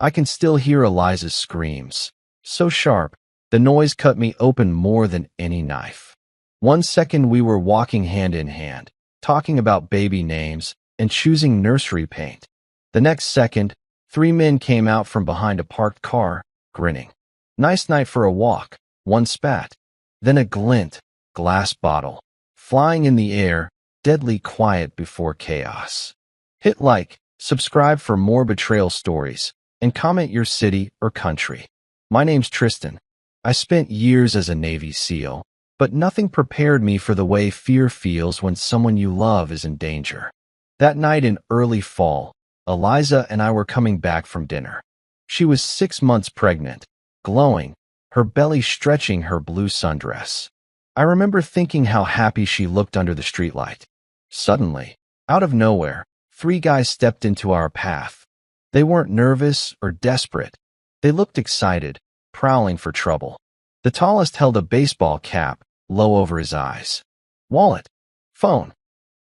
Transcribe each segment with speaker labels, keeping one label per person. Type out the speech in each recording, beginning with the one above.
Speaker 1: I can still hear Eliza's screams. So sharp, the noise cut me open more than any knife. 1 second we were walking hand in hand, talking about baby names and choosing nursery paint. The next second, 3 men came out from behind a parked car, grinning. Nice night for a walk, one spat. Then a glint, glass bottle, flying in the air, deadly quiet before chaos. Hit like, subscribe for more betrayal stories, and comment your city or country. My name's Tristan. I spent years as a Navy SEAL, but nothing prepared me for the way fear feels when someone you love is in danger. That night in early fall, Eliza and I were coming back from dinner. She was 6 months pregnant, glowing, her belly stretching her blue sundress. I remember thinking how happy she looked under the streetlight. Suddenly, out of nowhere, 3 guys stepped into our path. They weren't nervous or desperate. They looked excited, prowling for trouble. The tallest held a baseball cap, low over his eyes. Wallet. Phone.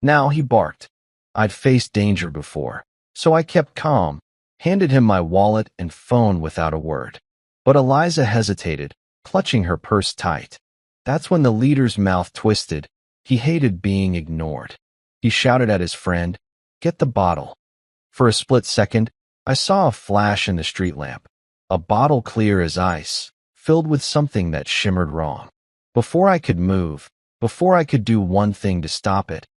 Speaker 1: Now he barked. I'd faced danger before, so I kept calm, handed him my wallet and phone without a word. But Eliza hesitated, clutching her purse tight. That's when the leader's mouth twisted. He hated being ignored. He shouted at his friend, "Get the bottle." For a split second, I saw a flash in the street lamp. A bottle clear as ice, filled with something that shimmered wrong. Before I could move, before I could do one thing to stop it,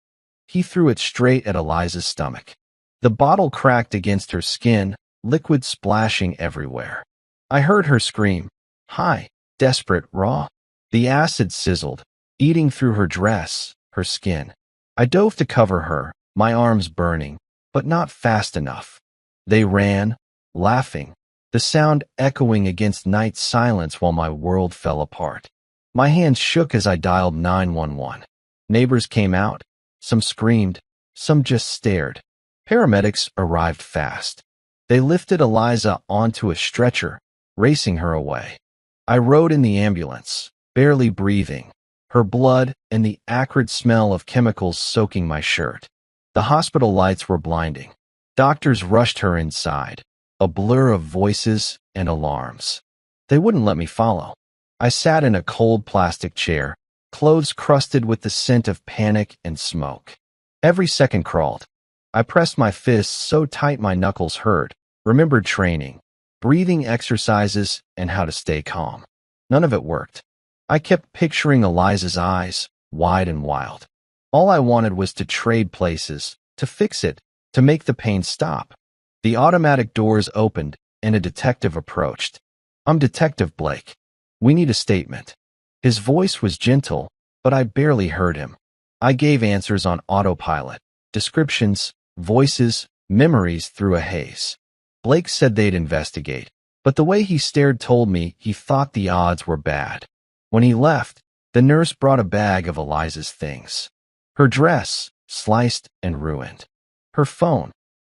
Speaker 1: he threw it straight at Eliza's stomach. The bottle cracked against her skin, liquid splashing everywhere. I heard her scream, "Hi," desperate, raw. The acid sizzled, eating through her dress, her skin. I dove to cover her, my arms burning, but not fast enough. They ran, laughing, the sound echoing against night silence while my world fell apart. My hands shook as I dialed 911. Neighbors came out. Some screamed, some just stared. Paramedics arrived fast. They lifted Eliza onto a stretcher, racing her away. I rode in the ambulance, barely breathing, her blood and the acrid smell of chemicals soaking my shirt. The hospital lights were blinding. Doctors rushed her inside, a blur of voices and alarms. They wouldn't let me follow. I sat in a cold plastic chair, clothes crusted with the scent of panic and smoke. Every second crawled. I pressed my fists so tight my knuckles hurt, remembered training, breathing exercises, and how to stay calm. None of it worked. I kept picturing Eliza's eyes, wide and wild. All I wanted was to trade places, to fix it, to make the pain stop. The automatic doors opened, and a detective approached. "I'm Detective Blake. We need a statement." His voice was gentle, but I barely heard him. I gave answers on autopilot, descriptions, voices, memories through a haze. Blake said they'd investigate, but the way he stared told me he thought the odds were bad. When he left, the nurse brought a bag of Eliza's things. Her dress, sliced and ruined. Her phone,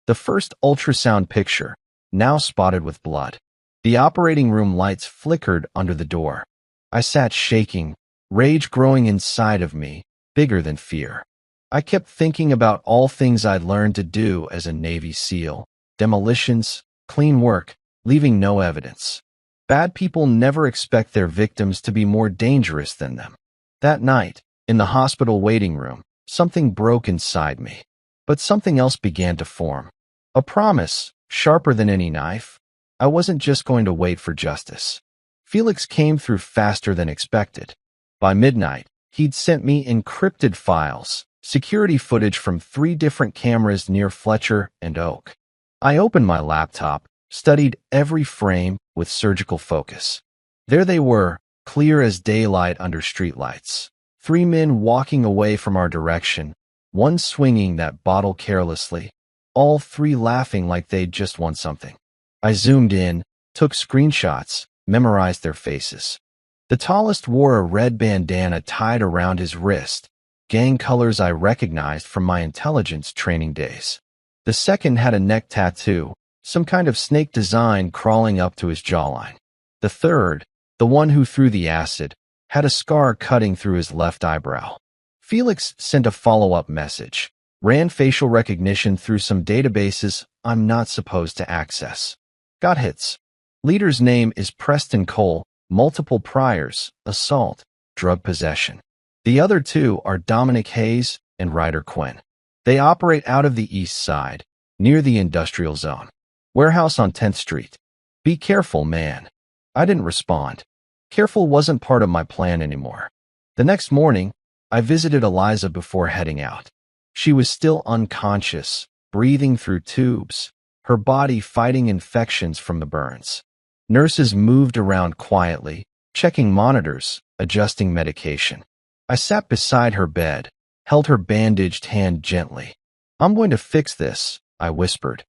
Speaker 1: the first ultrasound picture, now spotted with blood. The operating room lights flickered under the door. I sat shaking, rage growing inside of me, bigger than fear. I kept thinking about all things I'd learned to do as a Navy SEAL. Demolitions, clean work, leaving no evidence. Bad people never expect their victims to be more dangerous than them. That night, in the hospital waiting room, something broke inside me. But something else began to form. A promise, sharper than any knife. I wasn't just going to wait for justice. Felix came through faster than expected. By midnight, he'd sent me encrypted files, security footage from 3 different cameras near Fletcher and Oak. I opened my laptop, studied every frame with surgical focus. There they were, clear as daylight under streetlights. 3 men walking away from our direction, one swinging that bottle carelessly, all 3 laughing like they'd just won something. I zoomed in, took screenshots, memorized their faces. The tallest wore a red bandana tied around his wrist, gang colors I recognized from my intelligence training days. The second had a neck tattoo, some kind of snake design crawling up to his jawline. The third, the one who threw the acid, had a scar cutting through his left eyebrow. Felix sent a follow-up message, ran facial recognition through some databases I'm not supposed to access. Got hits. Leader's name is Preston Cole, multiple priors, assault, drug possession. The other two are Dominic Hayes and Ryder Quinn. They operate out of the east side, near the industrial zone. Warehouse on 10th Street. Be careful, man. I didn't respond. Careful wasn't part of my plan anymore. The next morning, I visited Eliza before heading out. She was still unconscious, breathing through tubes, her body fighting infections from the burns. Nurses moved around quietly, checking monitors, adjusting medication. I sat beside her bed, held her bandaged hand gently. "I'm going to fix this," I whispered.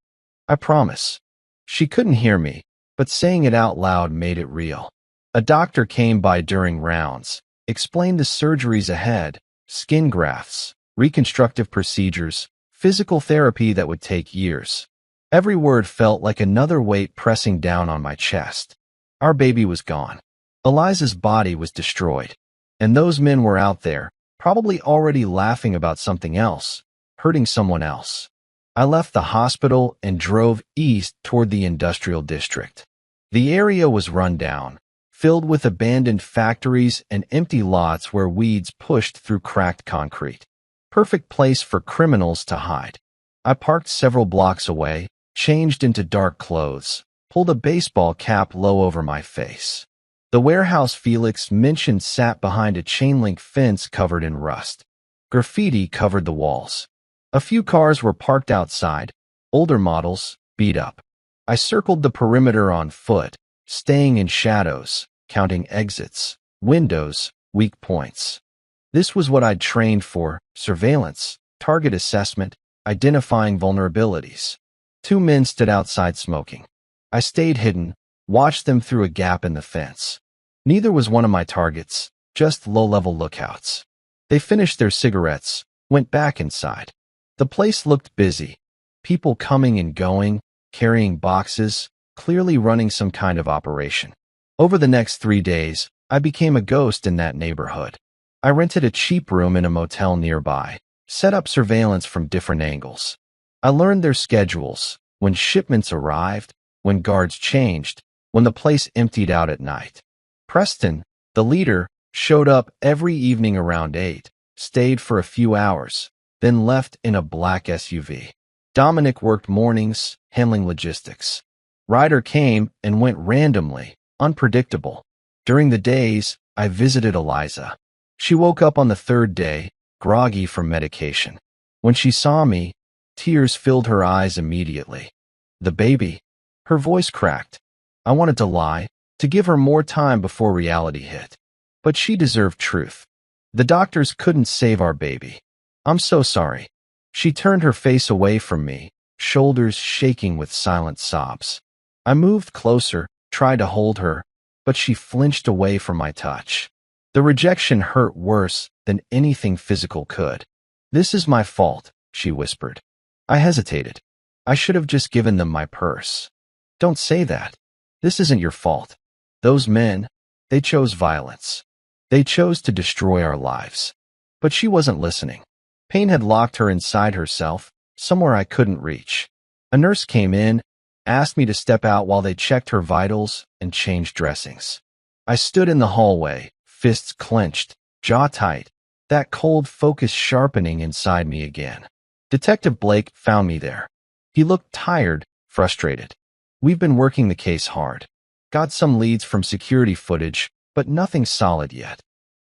Speaker 1: "I promise." She couldn't hear me, but saying it out loud made it real. A doctor came by during rounds, explained the surgeries ahead, skin grafts, reconstructive procedures, physical therapy that would take years. Every word felt like another weight pressing down on my chest. Our baby was gone. Eliza's body was destroyed. And those men were out there, probably already laughing about something else, hurting someone else. I left the hospital and drove east toward the industrial district. The area was run down, filled with abandoned factories and empty lots where weeds pushed through cracked concrete. Perfect place for criminals to hide. I parked several blocks away, changed into dark clothes, pulled a baseball cap low over my face. The warehouse Felix mentioned sat behind a chain-link fence covered in rust. Graffiti covered the walls. A few cars were parked outside, older models, beat up. I circled the perimeter on foot, staying in shadows, counting exits, windows, weak points. This was what I'd trained for: surveillance, target assessment, identifying vulnerabilities. Two men stood outside smoking. I stayed hidden, watched them through a gap in the fence. Neither was one of my targets, just low-level lookouts. They finished their cigarettes, went back inside. The place looked busy. People coming and going, carrying boxes, clearly running some kind of operation. Over the next 3 days, I became a ghost in that neighborhood. I rented a cheap room in a motel nearby, set up surveillance from different angles. I learned their schedules, when shipments arrived, when guards changed, when the place emptied out at night. Preston, the leader, showed up every evening around 8, stayed for a few hours, then left in a black SUV. Dominic worked mornings, handling logistics. Ryder came and went randomly, unpredictable. During the days, I visited Eliza. She woke up on the 3rd day, groggy from medication. When she saw me, tears filled her eyes immediately. "The baby." Her voice cracked. I wanted to lie, to give her more time before reality hit. But she deserved truth. "The doctors couldn't save our baby. I'm so sorry." She turned her face away from me, shoulders shaking with silent sobs. I moved closer, tried to hold her, but she flinched away from my touch. The rejection hurt worse than anything physical could. "This is my fault," she whispered. I hesitated. "I should have just given them my purse." "Don't say that. This isn't your fault. Those men, they chose violence. They chose to destroy our lives." But she wasn't listening. Pain had locked her inside herself, somewhere I couldn't reach. A nurse came in, asked me to step out while they checked her vitals and changed dressings. I stood in the hallway, fists clenched, jaw tight, that cold focus sharpening inside me again. Detective Blake found me there. He looked tired, frustrated. "We've been working the case hard. Got some leads from security footage, but nothing solid yet.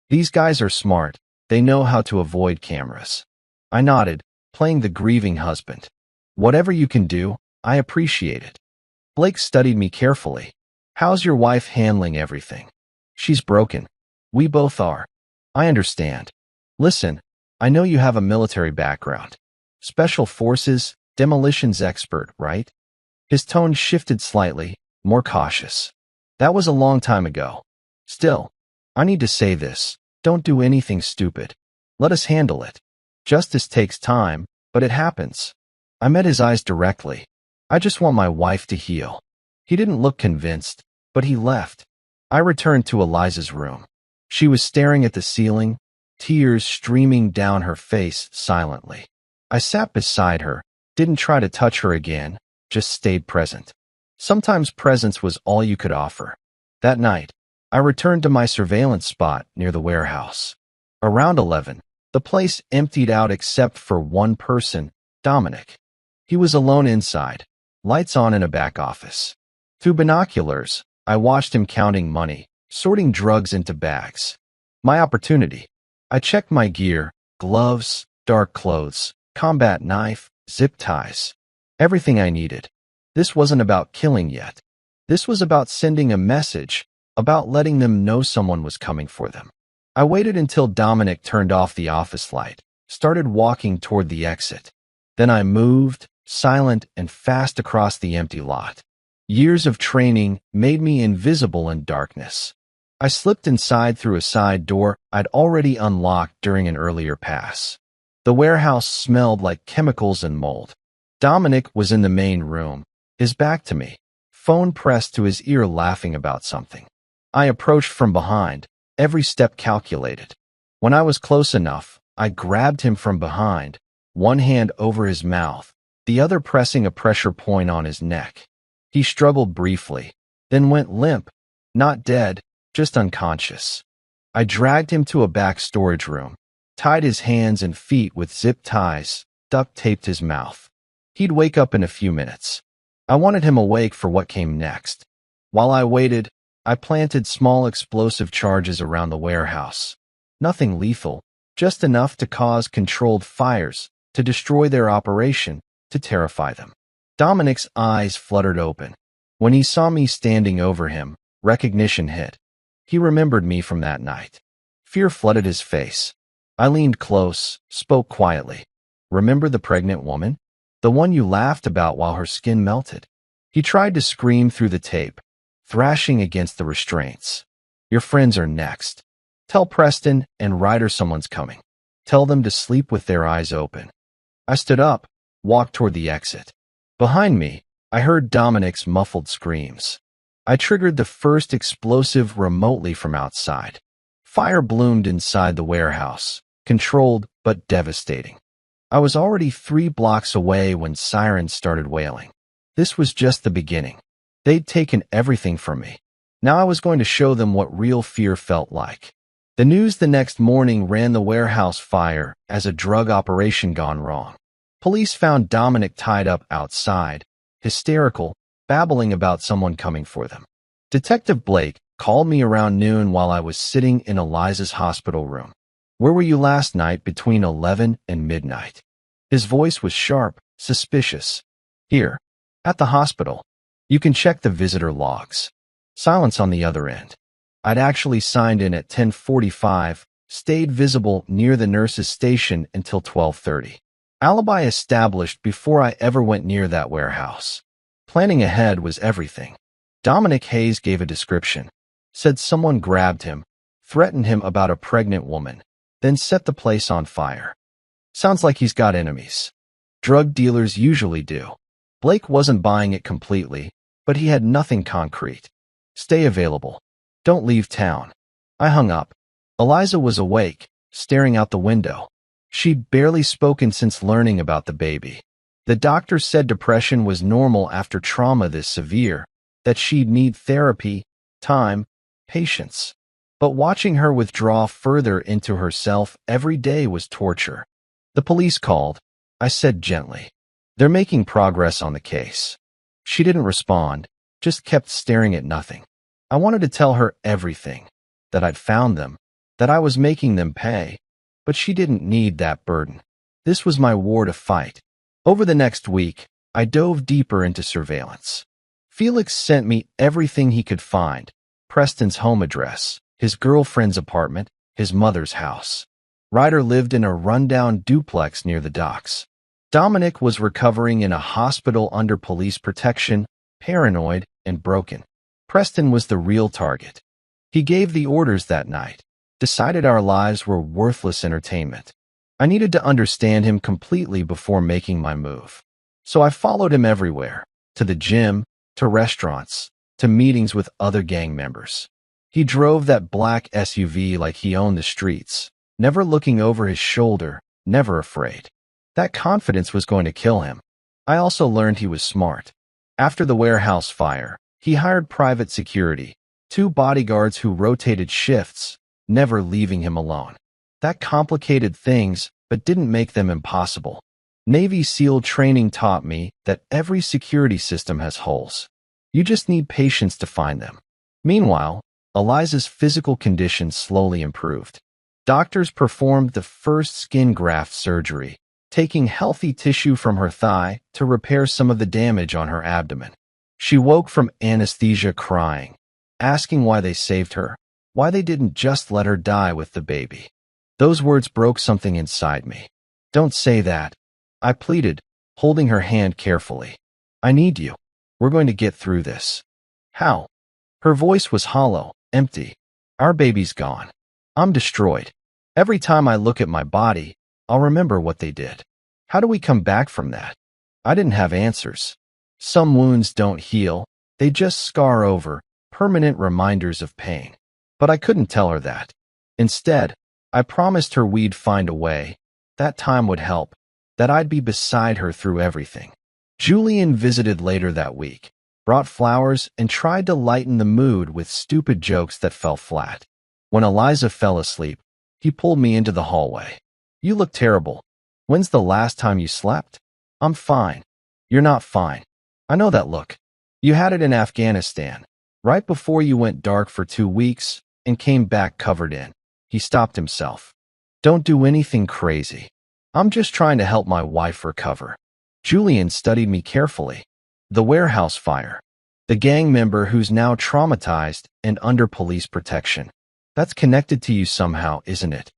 Speaker 1: These guys are smart. They know how to avoid cameras." I nodded, playing the grieving husband. "Whatever you can do, I appreciate it." Blake studied me carefully. "How's your wife handling everything?" "She's broken. We both are. I understand. Listen, I know you have a military background. Special forces, demolitions expert, right?" His tone shifted slightly, more cautious. "That was a long time ago. Still, I need to say this. Don't do anything stupid. Let us handle it. Justice takes time, but it happens." I met his eyes directly. "I just want my wife to heal." He didn't look convinced, but he left. I returned to Eliza's room. She was staring at the ceiling, tears streaming down her face silently. I sat beside her, didn't try to touch her again, just stayed present. Sometimes presence was all you could offer. That night, I returned to my surveillance spot near the warehouse. Around 11, the place emptied out except for one person, Dominic. He was alone inside, lights on in a back office. Through binoculars, I watched him counting money, sorting drugs into bags. My opportunity. I checked my gear, gloves, dark clothes, combat knife, zip ties. Everything I needed. This wasn't about killing yet. This was about sending a message, about letting them know someone was coming for them. I waited until Dominic turned off the office light, started walking toward the exit. Then I moved, silent and fast across the empty lot. Years of training made me invisible in darkness. I slipped inside through a side door I'd already unlocked during an earlier pass. The warehouse smelled like chemicals and mold. Dominic was in the main room, his back to me, phone pressed to his ear laughing about something. I approached from behind, every step calculated. When I was close enough, I grabbed him from behind, one hand over his mouth, the other pressing a pressure point on his neck. He struggled briefly, then went limp, not dead, just unconscious. I dragged him to a back storage room, tied his hands and feet with zip ties, duct taped his mouth. He'd wake up in a few minutes. I wanted him awake for what came next. While I waited, I planted small explosive charges around the warehouse. Nothing lethal, just enough to cause controlled fires, to destroy their operation, to terrify them. Dominic's eyes fluttered open. When he saw me standing over him, recognition hit. He remembered me from that night. Fear flooded his face. I leaned close, spoke quietly. Remember the pregnant woman? The one you laughed about while her skin melted? He tried to scream through the tape, thrashing against the restraints. Your friends are next. Tell Preston and Ryder someone's coming. Tell them to sleep with their eyes open. I stood up, walked toward the exit. Behind me, I heard Dominic's muffled screams. I triggered the first explosive remotely from outside. Fire bloomed inside the warehouse, controlled but devastating. I was already 3 blocks away when sirens started wailing. This was just the beginning. They'd taken everything from me. Now I was going to show them what real fear felt like. The news the next morning ran the warehouse fire as a drug operation gone wrong. Police found Dominic tied up outside, hysterical, babbling about someone coming for them. Detective Blake called me around noon while I was sitting in Eliza's hospital room. Where were you last night between 11 and midnight? His voice was sharp, suspicious. Here, at the hospital. You can check the visitor logs. Silence on the other end. I'd actually signed in at 10:45, stayed visible near the nurse's station until 12:30. Alibi established before I ever went near that warehouse. Planning ahead was everything. Dominic Hayes gave a description, said someone grabbed him, threatened him about a pregnant woman, then set the place on fire. Sounds like he's got enemies. Drug dealers usually do. Blake wasn't buying it completely, but he had nothing concrete. Stay available. Don't leave town. I hung up. Eliza was awake, staring out the window. She'd barely spoken since learning about the baby. The doctor said depression was normal after trauma this severe, that she'd need therapy, time, patience. But watching her withdraw further into herself every day was torture. The police called. I said gently, "They're making progress on the case." She didn't respond, just kept staring at nothing. I wanted to tell her everything, that I'd found them, that I was making them pay, but she didn't need that burden. This was my war to fight. Over the next week, I dove deeper into surveillance. Felix sent me everything he could find: Preston's home address, his girlfriend's apartment, his mother's house. Ryder lived in a rundown duplex near the docks. Dominic was recovering in a hospital under police protection, paranoid and broken. Preston was the real target. He gave the orders that night, decided our lives were worthless entertainment. I needed to understand him completely before making my move. So I followed him everywhere, to the gym, to restaurants, to meetings with other gang members. He drove that black SUV like he owned the streets, never looking over his shoulder, never afraid. That confidence was going to kill him. I also learned he was smart. After the warehouse fire, he hired private security, 2 bodyguards who rotated shifts, never leaving him alone. That complicated things, but didn't make them impossible. Navy SEAL training taught me that every security system has holes. You just need patience to find them. Meanwhile, Eliza's physical condition slowly improved. Doctors performed the first skin graft surgery, taking healthy tissue from her thigh to repair some of the damage on her abdomen. She woke from anesthesia crying, asking why they saved her, why they didn't just let her die with the baby. Those words broke something inside me. "Don't say that," I pleaded, holding her hand carefully. "I need you. We're going to get through this." "How?" Her voice was hollow, empty. "Our baby's gone. I'm destroyed. Every time I look at my body, I'll remember what they did. How do we come back from that?" I didn't have answers. Some wounds don't heal, they just scar over, permanent reminders of pain. But I couldn't tell her that. Instead, I promised her we'd find a way, that time would help, that I'd be beside her through everything. Julian visited later that week, brought flowers, and tried to lighten the mood with stupid jokes that fell flat. When Eliza fell asleep, he pulled me into the hallway. "You look terrible. When's the last time you slept?" "I'm fine." "You're not fine. I know that look. You had it in Afghanistan, right before you went dark for 2 weeks and came back covered in." He stopped himself. "Don't do anything crazy. I'm just trying to help my wife recover." Julian studied me carefully. "The warehouse fire. The gang member who's now traumatized and under police protection. That's connected to you somehow, isn't it?"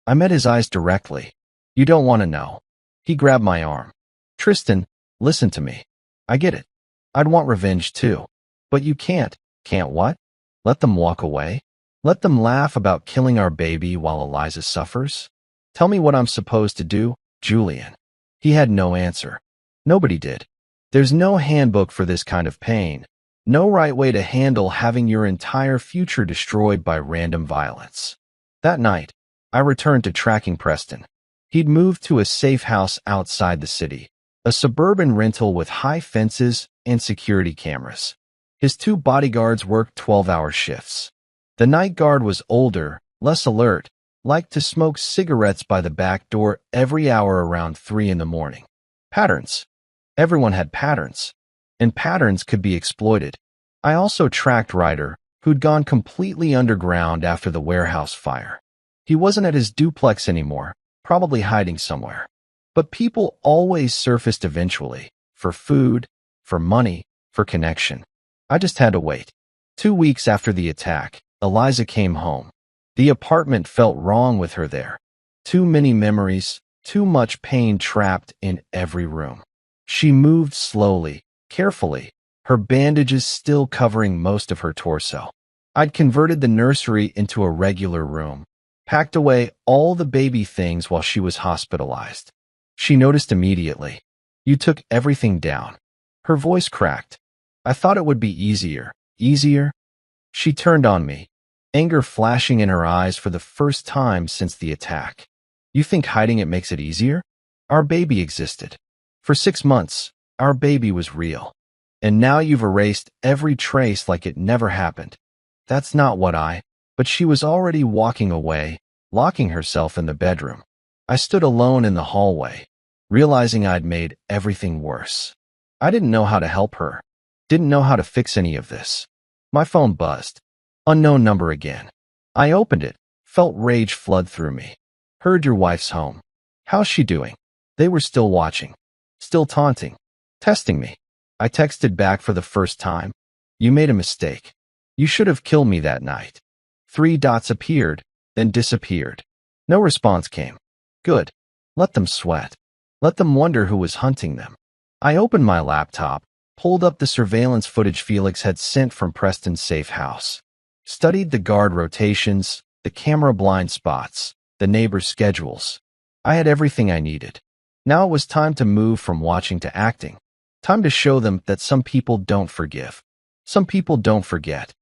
Speaker 1: I met his eyes directly. "You don't want to know." He grabbed my arm. "Tristan, listen to me. I get it. I'd want revenge too. But you can't." "Can't what?" "Let them walk away? Let them laugh about killing our baby while Eliza suffers? Tell me what I'm supposed to do, Julian." He had no answer. Nobody did. There's no handbook for this kind of pain. No right way to handle having your entire future destroyed by random violence. That night, I returned to tracking Preston. He'd moved to a safe house outside the city, a suburban rental with high fences and security cameras. His 2 bodyguards worked 12-hour shifts. The night guard was older, less alert, liked to smoke cigarettes by the back door every hour around 3 in the morning. Patterns. Everyone had patterns, and patterns could be exploited. I also tracked Ryder, who'd gone completely underground after the warehouse fire. He wasn't at his duplex anymore, probably hiding somewhere. But people always surfaced eventually, for food, for money, for connection. I just had to wait. 2 weeks after the attack, Eliza came home. The apartment felt wrong with her there. Too many memories, too much pain trapped in every room. She moved slowly, carefully, her bandages still covering most of her torso. I'd converted the nursery into a regular room, packed away all the baby things while she was hospitalized. She noticed immediately. "You took everything down." Her voice cracked. "I thought it would be easier." "Easier?" She turned on me, anger flashing in her eyes for the first time since the attack. "You think hiding it makes it easier? Our baby existed. For 6 months, our baby was real. And now you've erased every trace like it never happened." That's not what But she was already walking away, locking herself in the bedroom. I stood alone in the hallway, realizing I'd made everything worse. I didn't know how to help her, didn't know how to fix any of this. My phone buzzed. Unknown number again. I opened it, felt rage flood through me. "Heard your wife's home. How's she doing?" They were still watching, still taunting, testing me. I texted back for the first time. "You made a mistake. You should have killed me that night." 3 dots appeared, then disappeared. No response came. Good. Let them sweat. Let them wonder who was hunting them. I opened my laptop, pulled up the surveillance footage Felix had sent from Preston's safe house, studied the guard rotations, the camera blind spots, the neighbors' schedules. I had everything I needed. Now it was time to move from watching to acting. Time to show them that some people don't forgive. Some people don't forget.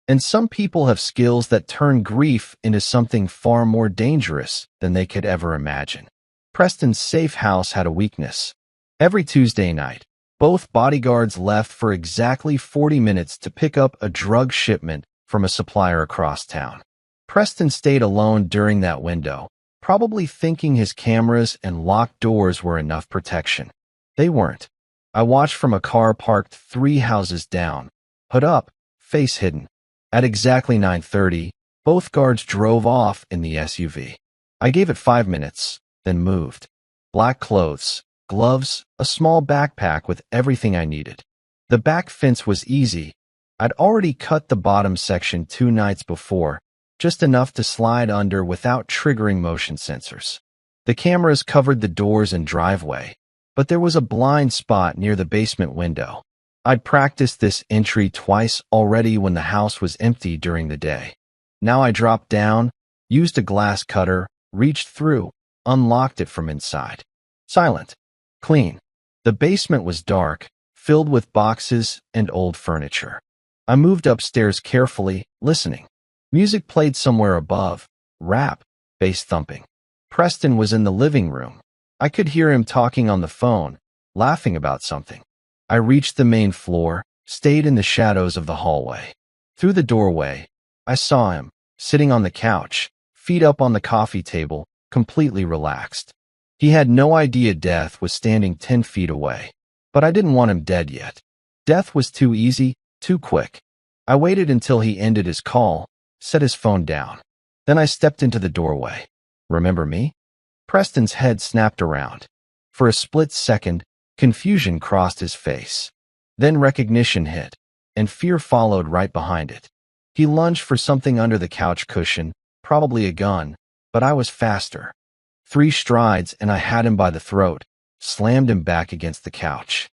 Speaker 1: And some people have skills that turn grief into something far more dangerous than they could ever imagine. Preston's safe house had a weakness. Every Tuesday night, Both bodyguards left for exactly 40 minutes to pick up a drug shipment from a supplier across town. Preston stayed alone during that window, probably thinking his cameras and locked doors were enough protection. They weren't. I watched from a car parked 3 houses down, hood up, face hidden. At exactly 9:30, both guards drove off in the SUV. I gave it 5 minutes, then moved. Black clothes, gloves, a small backpack with everything I needed. The back fence was easy. I'd already cut the bottom section 2 nights before, just enough to slide under without triggering motion sensors. The cameras covered the doors and driveway, but there was a blind spot near the basement window. I'd practiced this entry twice already when the house was empty during the day. Now I dropped down, used a glass cutter, reached through, unlocked it from inside. Silent. Clean. The basement was dark, filled with boxes and old furniture. I moved upstairs carefully, listening. Music played somewhere above, rap, bass thumping. Preston was in the living room. I could hear him talking on the phone, laughing about something. I reached the main floor, stayed in the shadows of the hallway. Through the doorway, I saw him, sitting on the couch, feet up on the coffee table, completely relaxed. He had no idea death was standing 10 feet away. But I didn't want him dead yet. Death was too easy, too quick. I waited until he ended his call, set his phone down. Then I stepped into the doorway. Remember me? Preston's head snapped around. For a split second, confusion crossed his face. Then recognition hit, and fear followed right behind it. He lunged for something under the couch cushion, probably a gun, but I was faster. 3 strides and I had him by the throat, slammed him back against the couch.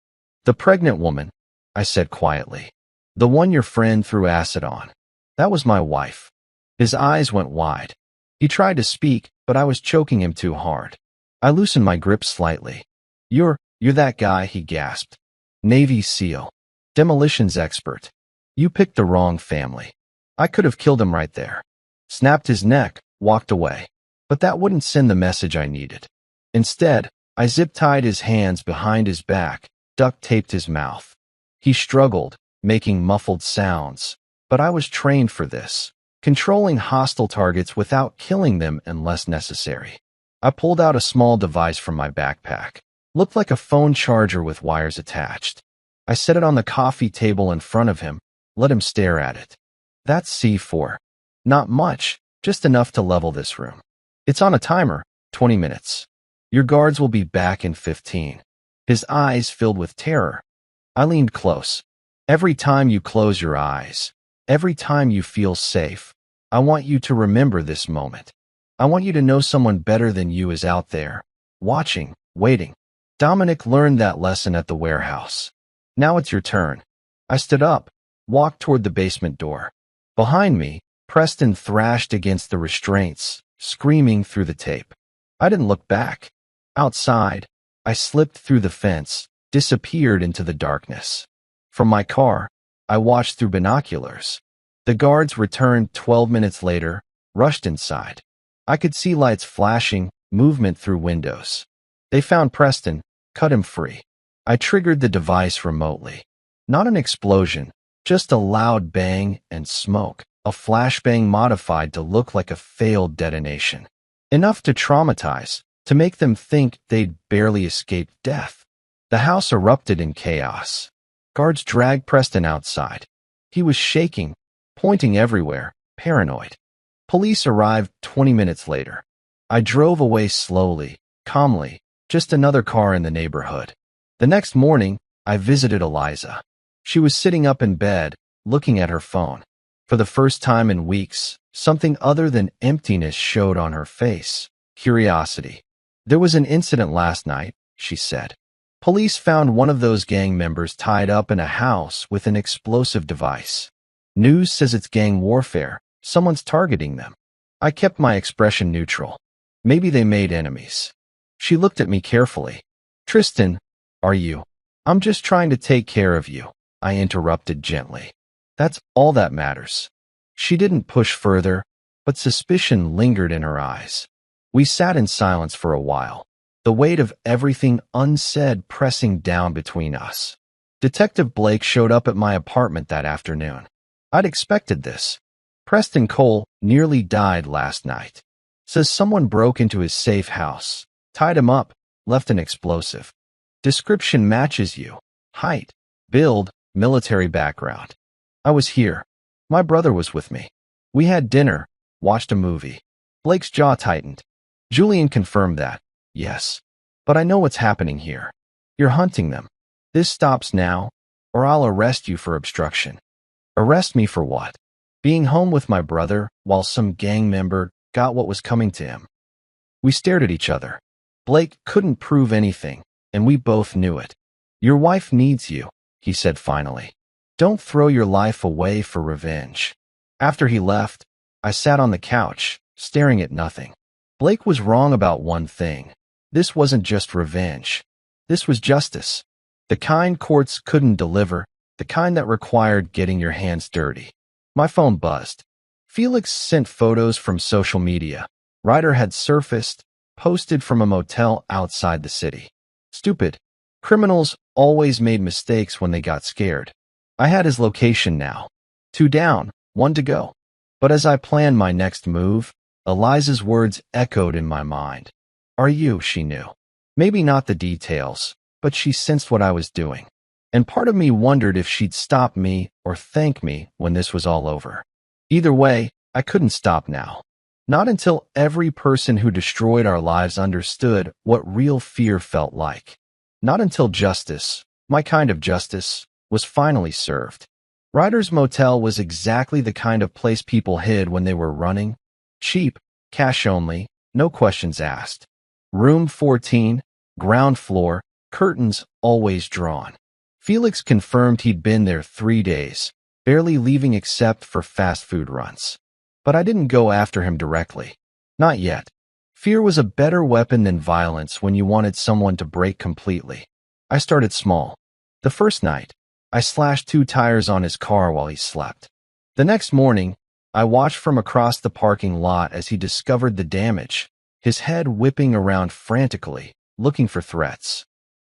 Speaker 1: "The pregnant woman," I said quietly. "The one your friend threw acid on. That was my wife." His eyes went wide. He tried to speak, but I was choking him too hard. I loosened my grip slightly. You're that guy," he gasped. "Navy SEAL. Demolitions expert. You picked the wrong family. I could have killed him right there." Snapped his neck, walked away. But that wouldn't send the message I needed. Instead, I zip-tied his hands behind his back, duct-taped his mouth. He struggled, making muffled sounds. But I was trained for this, controlling hostile targets without killing them unless necessary. I pulled out a small device from my backpack. Looked like a phone charger with wires attached. I set it on the coffee table in front of him, let him stare at it. "That's C4. Not much, just enough to level this room. It's on a timer, 20 minutes. Your guards will be back in 15. His eyes filled with terror. I leaned close. "Every time you close your eyes, every time you feel safe, I want you to remember this moment. I want you to know someone better than you is out there, watching, waiting." Dominic learned that lesson at the warehouse. "Now it's your turn." I stood up, walked toward the basement door. Behind me, Preston thrashed against the restraints, screaming through the tape. I didn't look back. Outside, I slipped through the fence, disappeared into the darkness. From my car, I watched through binoculars. The guards returned 12 minutes later, rushed inside. I could see lights flashing, movement through windows. They found Preston, cut him free. I triggered the device remotely. Not an explosion, just a loud bang and smoke, a flashbang modified to look like a failed detonation. Enough to traumatize, to make them think they'd barely escaped death. The house erupted in chaos. Guards dragged Preston outside. He was shaking, pointing everywhere, paranoid. Police arrived 20 minutes later. I drove away slowly, calmly, just another car in the neighborhood. The next morning, I visited Eliza. She was sitting up in bed, looking at her phone. For the first time in weeks, something other than emptiness showed on her face. Curiosity. "There was an incident last night," she said. "Police found one of those gang members tied up in a house with an explosive device. News says it's gang warfare. Someone's targeting them." I kept my expression neutral. Maybe they made enemies. She looked at me carefully. "Tristan, are you?" "I'm just trying to take care of you," I interrupted gently. "That's all that matters." She didn't push further, but suspicion lingered in her eyes. We sat in silence for a while. the weight of everything unsaid pressing down between us. Detective Blake showed up at my apartment that afternoon. I'd expected this. Preston Cole nearly died last night. Says someone broke into his safe house, tied him up, left an explosive. Description matches you. Height, build, military background. I was here. My brother was with me. We had dinner, watched a movie. Blake's jaw tightened. Julian confirmed that. Yes. But I know what's happening here. You're hunting them. This stops now, or I'll arrest you for obstruction. Arrest me for what? Being home with my brother while some gang member got what was coming to him. We stared at each other. Blake couldn't prove anything, and we both knew it. Your wife needs you, he said finally. Don't throw your life away for revenge. After he left, I sat on the couch, staring at nothing. Blake was wrong about one thing. This wasn't just revenge. This was justice. The kind courts couldn't deliver, the kind that required getting your hands dirty. My phone buzzed. Felix sent photos from social media. Ryder had surfaced, posted from a motel outside the city. Stupid. Criminals always made mistakes when they got scared. I had his location now. 2 down, 1 to go. But as I planned my next move, Eliza's words echoed in my mind. Are you, she knew. Maybe not the details, but she sensed what I was doing. And part of me wondered if she'd stop me or thank me when this was all over. Either way, I couldn't stop now. Not until every person who destroyed our lives understood what real fear felt like. Not until justice, my kind of justice, was finally served. Ryder's motel was exactly the kind of place people hid when they were running. Cheap, cash only, no questions asked. Room 14, ground floor, curtains always drawn. Felix confirmed he'd been there 3 days, barely leaving except for fast food runs. But I didn't go after him directly. Not yet. Fear was a better weapon than violence when you wanted someone to break completely. I started small. The first night, I slashed 2 tires on his car while he slept. The next morning, I watched from across the parking lot as he discovered the damage, his head whipping around frantically, looking for threats.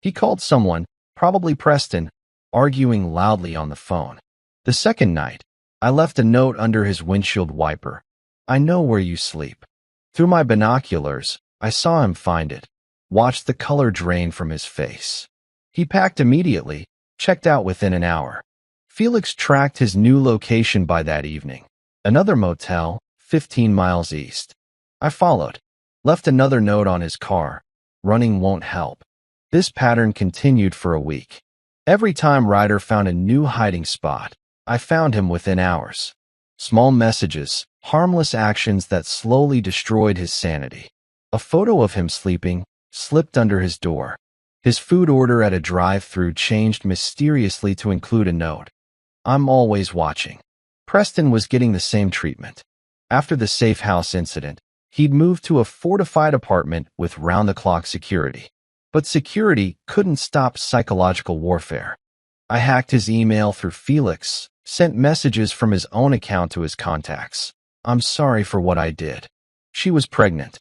Speaker 1: He called someone, probably Preston, arguing loudly on the phone. The second night, I left a note under his windshield wiper. I know where you sleep. Through my binoculars, I saw him find it, watched the color drain from his face. He packed immediately, checked out within an hour. Felix tracked his new location by that evening. Another motel, 15 miles east. I followed, left another note on his car. Running won't help. This pattern continued for a week. Every time Ryder found a new hiding spot, I found him within hours. Small messages, harmless actions that slowly destroyed his sanity. A photo of him sleeping slipped under his door. His food order at a drive-thru changed mysteriously to include a note. I'm always watching. Preston was getting the same treatment. After the safe house incident, he'd moved to a fortified apartment with round-the-clock security. But security couldn't stop psychological warfare. I hacked his email through Felix, sent messages from his own account to his contacts. I'm sorry for what I did. She was pregnant.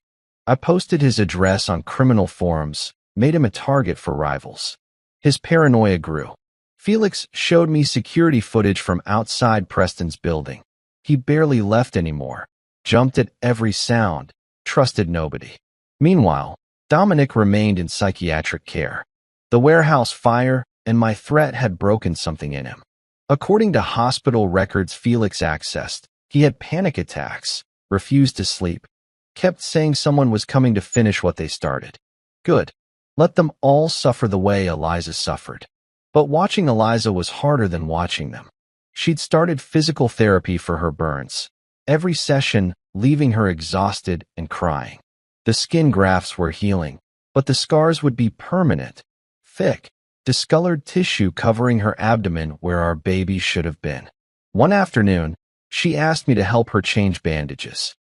Speaker 1: I posted his address on criminal forums, made him a target for rivals. His paranoia grew. Felix showed me security footage from outside Preston's building. He barely left anymore, jumped at every sound, trusted nobody. Meanwhile, Dominic remained in psychiatric care. The warehouse fire and my threat had broken something in him. According to hospital records Felix accessed, he had panic attacks, refused to sleep, kept saying someone was coming to finish what they started. Good. Let them all suffer the way Eliza suffered. But watching Eliza was harder than watching them. She'd started physical therapy for her burns, every session leaving her exhausted and crying. The skin grafts were healing, but the scars would be permanent, thick, discolored tissue covering her abdomen where our baby should have been. One afternoon, she asked me to help her change bandages.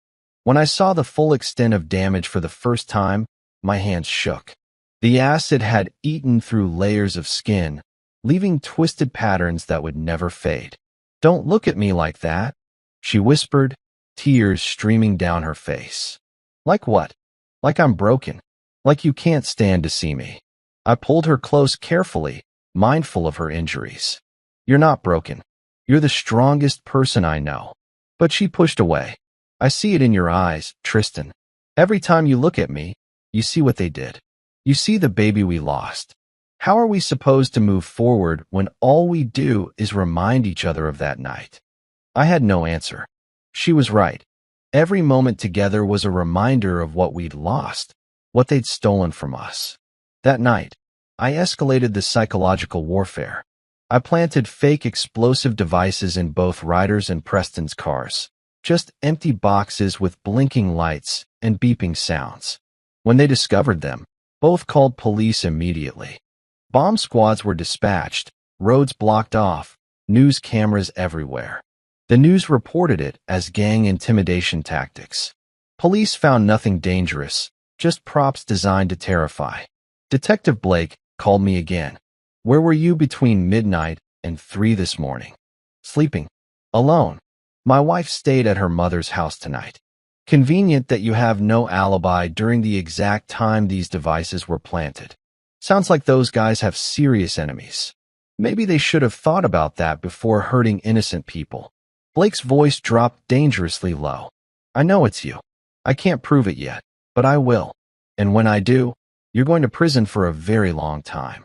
Speaker 1: When I saw the full extent of damage for the first time, my hands shook. The acid had eaten through layers of skin, leaving twisted patterns that would never fade. Don't look at me like that, she whispered, tears streaming down her face. Like what? Like I'm broken. Like you can't stand to see me. I pulled her close carefully, mindful of her injuries. You're not broken. You're the strongest person I know. But she pushed away. I see it in your eyes, Tristan. Every time you look at me, you see what they did. You see the baby we lost. How are we supposed to move forward when all we do is remind each other of that night? I had no answer. She was right. Every moment together was a reminder of what we'd lost, what they'd stolen from us. That night, I escalated the psychological warfare. I planted fake explosive devices in both Ryder's and Preston's cars. Just empty boxes with blinking lights and beeping sounds. When they discovered them, both called police immediately. Bomb squads were dispatched, roads blocked off, news cameras everywhere. The news reported it as gang intimidation tactics. Police found nothing dangerous, just props designed to terrify. Detective Blake called me again. Where were you between midnight and 3 this morning? Sleeping. Alone. My wife stayed at her mother's house tonight. Convenient that you have no alibi during the exact time these devices were planted. Sounds like those guys have serious enemies. Maybe they should have thought about that before hurting innocent people. Blake's voice dropped dangerously low. I know it's you. I can't prove it yet, but I will. And when I do, you're going to prison for a very long time.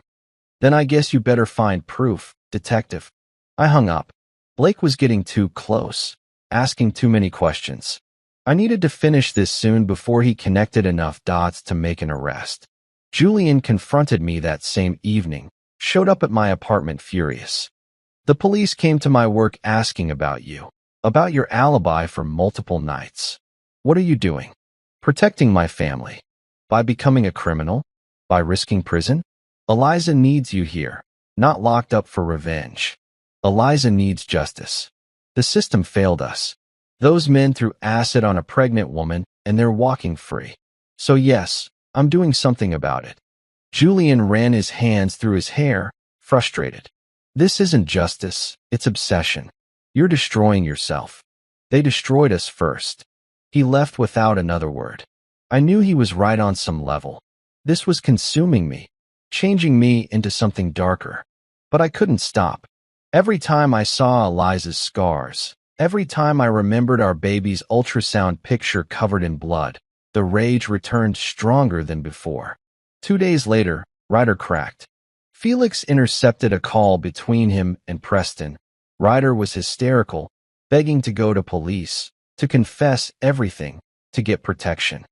Speaker 1: Then I guess you better find proof, detective. I hung up. Blake was getting too close, asking too many questions. I needed to finish this soon before he connected enough dots to make an arrest. Julian confronted me that same evening, showed up at my apartment furious. The police came to my work asking about you, about your alibi for multiple nights. What are you doing? Protecting my family. By becoming a criminal? By risking prison? Eliza needs you here, not locked up for revenge. Eliza needs justice. The system failed us. Those men threw acid on a pregnant woman, and they're walking free. So yes, I'm doing something about it. Julian ran his hands through his hair, frustrated. This isn't justice, it's obsession. You're destroying yourself. They destroyed us first. He left without another word. I knew he was right on some level. This was consuming me, changing me into something darker. But I couldn't stop. Every time I saw Eliza's scars, every time I remembered our baby's ultrasound picture covered in blood, the rage returned stronger than before. 2 days later, Ryder cracked. Felix intercepted a call between him and Preston. Ryder was hysterical, begging to go to police, to confess everything, to get protection.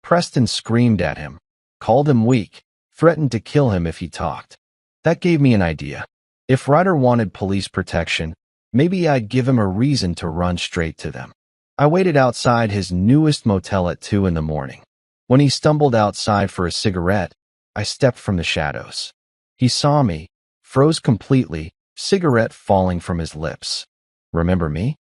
Speaker 1: Preston screamed at him, called him weak, threatened to kill him if he talked. That gave me an idea. If Ryder wanted police protection, maybe I'd give him a reason to run straight to them. I waited outside his newest motel at 2 in the morning. When he stumbled outside for a cigarette, I stepped from the shadows. He saw me, froze completely, cigarette falling from his lips. Remember me?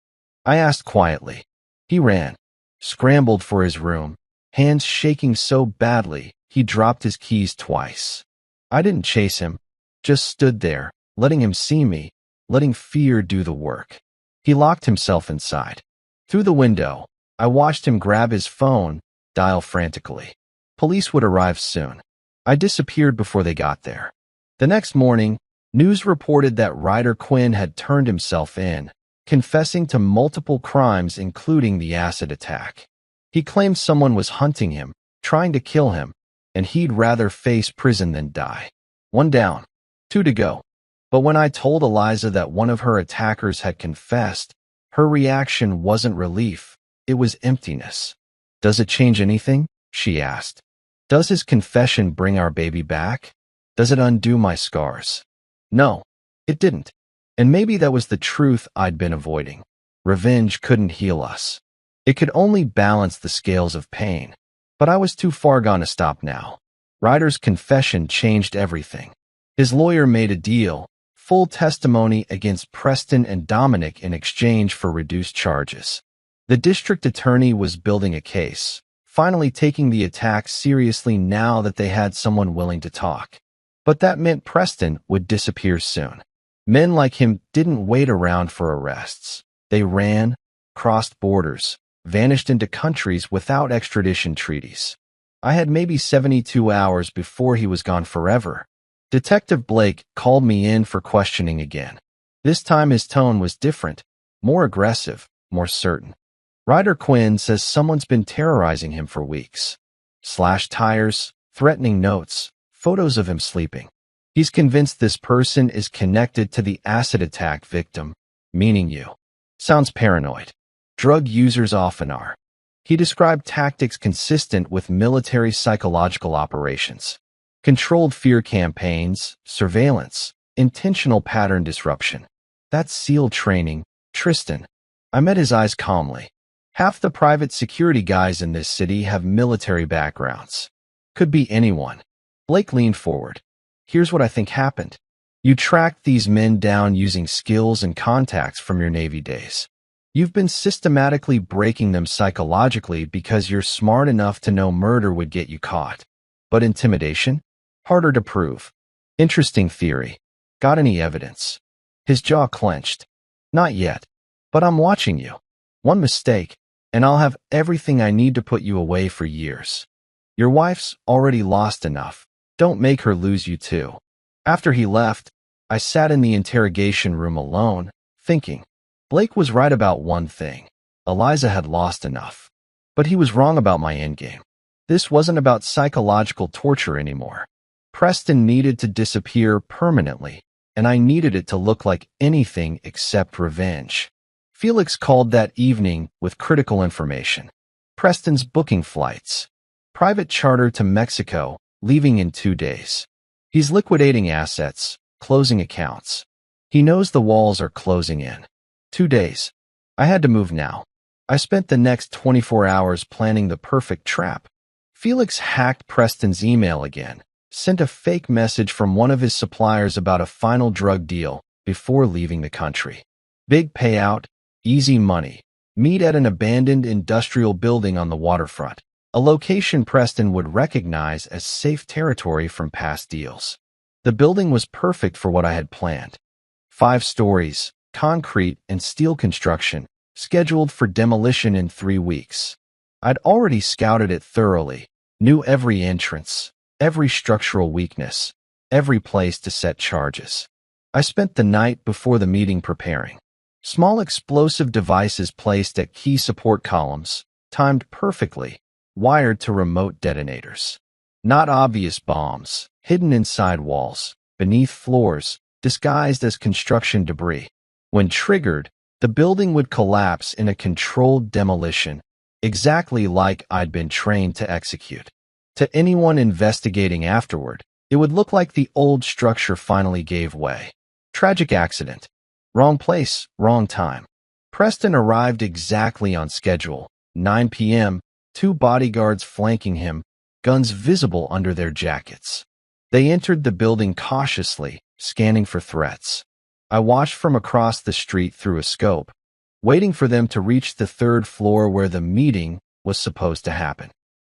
Speaker 1: I asked quietly. He ran, scrambled for his room, hands shaking so badly he dropped his keys twice. I didn't chase him, just stood there, letting him see me, letting fear do the work. He locked himself inside. Through the window, I watched him grab his phone, dial frantically. Police would arrive soon. I disappeared before they got there. The next morning, news reported that Ryder Quinn had turned himself in, confessing to multiple crimes including the acid attack. He claimed someone was hunting him, trying to kill him, and he'd rather face prison than die. 1 down, 2 to go. But when I told Eliza that one of her attackers had confessed, her reaction wasn't relief, it was emptiness. Does it change anything? She asked. Does his confession bring our baby back? Does it undo my scars? No, it didn't. And maybe that was the truth I'd been avoiding. Revenge couldn't heal us. It could only balance the scales of pain. But I was too far gone to stop now. Ryder's confession changed everything. His lawyer made a deal, full testimony against Preston and Dominic in exchange for reduced charges. The district attorney was building a case, finally taking the attack seriously now that they had someone willing to talk. But that meant Preston would disappear soon. Men like him didn't wait around for arrests. They ran, crossed borders, vanished into countries without extradition treaties. I had maybe 72 hours before he was gone forever. Detective Blake called me in for questioning again. This time his tone was different, more aggressive, more certain. Ryder Quinn says someone's been terrorizing him for weeks. Slashed tires, threatening notes, photos of him sleeping. He's convinced this person is connected to the acid attack victim, meaning you. Sounds paranoid. Drug users often are. He described tactics consistent with military psychological operations. Controlled fear campaigns, surveillance, intentional pattern disruption. That's SEAL training, Tristan. I met his eyes calmly. Half the private security guys in this city have military backgrounds. Could be anyone. Blake leaned forward. Here's what I think happened. You tracked these men down using skills and contacts from your Navy days. You've been systematically breaking them psychologically because you're smart enough to know murder would get you caught. But intimidation? Harder to prove. Interesting theory. Got any evidence? His jaw clenched. Not yet. But I'm watching you. One mistake, and I'll have everything I need to put you away for years. Your wife's already lost enough. Don't make her lose you too. After he left, I sat in the interrogation room alone, thinking. Blake was right about one thing. Eliza had lost enough. But he was wrong about my endgame. This wasn't about psychological torture anymore. Preston needed to disappear permanently, and I needed it to look like anything except revenge. Felix called that evening with critical information. Preston's booking flights. Private charter to Mexico, leaving in 2 days. He's liquidating assets, closing accounts. He knows the walls are closing in. 2 days. I had to move now. I spent the next 24 hours planning the perfect trap. Felix hacked Preston's email again, sent a fake message from one of his suppliers about a final drug deal before leaving the country. Big payout, easy money. Meet at an abandoned industrial building on the waterfront, a location Preston would recognize as safe territory from past deals. The building was perfect for what I had planned. 5 stories, concrete and steel construction, scheduled for demolition in 3 weeks. I'd already scouted it thoroughly, knew every entrance, every structural weakness, every place to set charges. I spent the night before the meeting preparing. Small explosive devices placed at key support columns, timed perfectly, wired to remote detonators. Not obvious bombs, hidden inside walls, beneath floors, disguised as construction debris. When triggered, the building would collapse in a controlled demolition, exactly like I'd been trained to execute. To anyone investigating afterward, it would look like the old structure finally gave way. Tragic accident. Wrong place, wrong time. Preston arrived exactly on schedule. 9 p.m., 2 bodyguards flanking him, guns visible under their jackets. They entered the building cautiously, scanning for threats. I watched from across the street through a scope, waiting for them to reach the 3rd floor where the meeting was supposed to happen.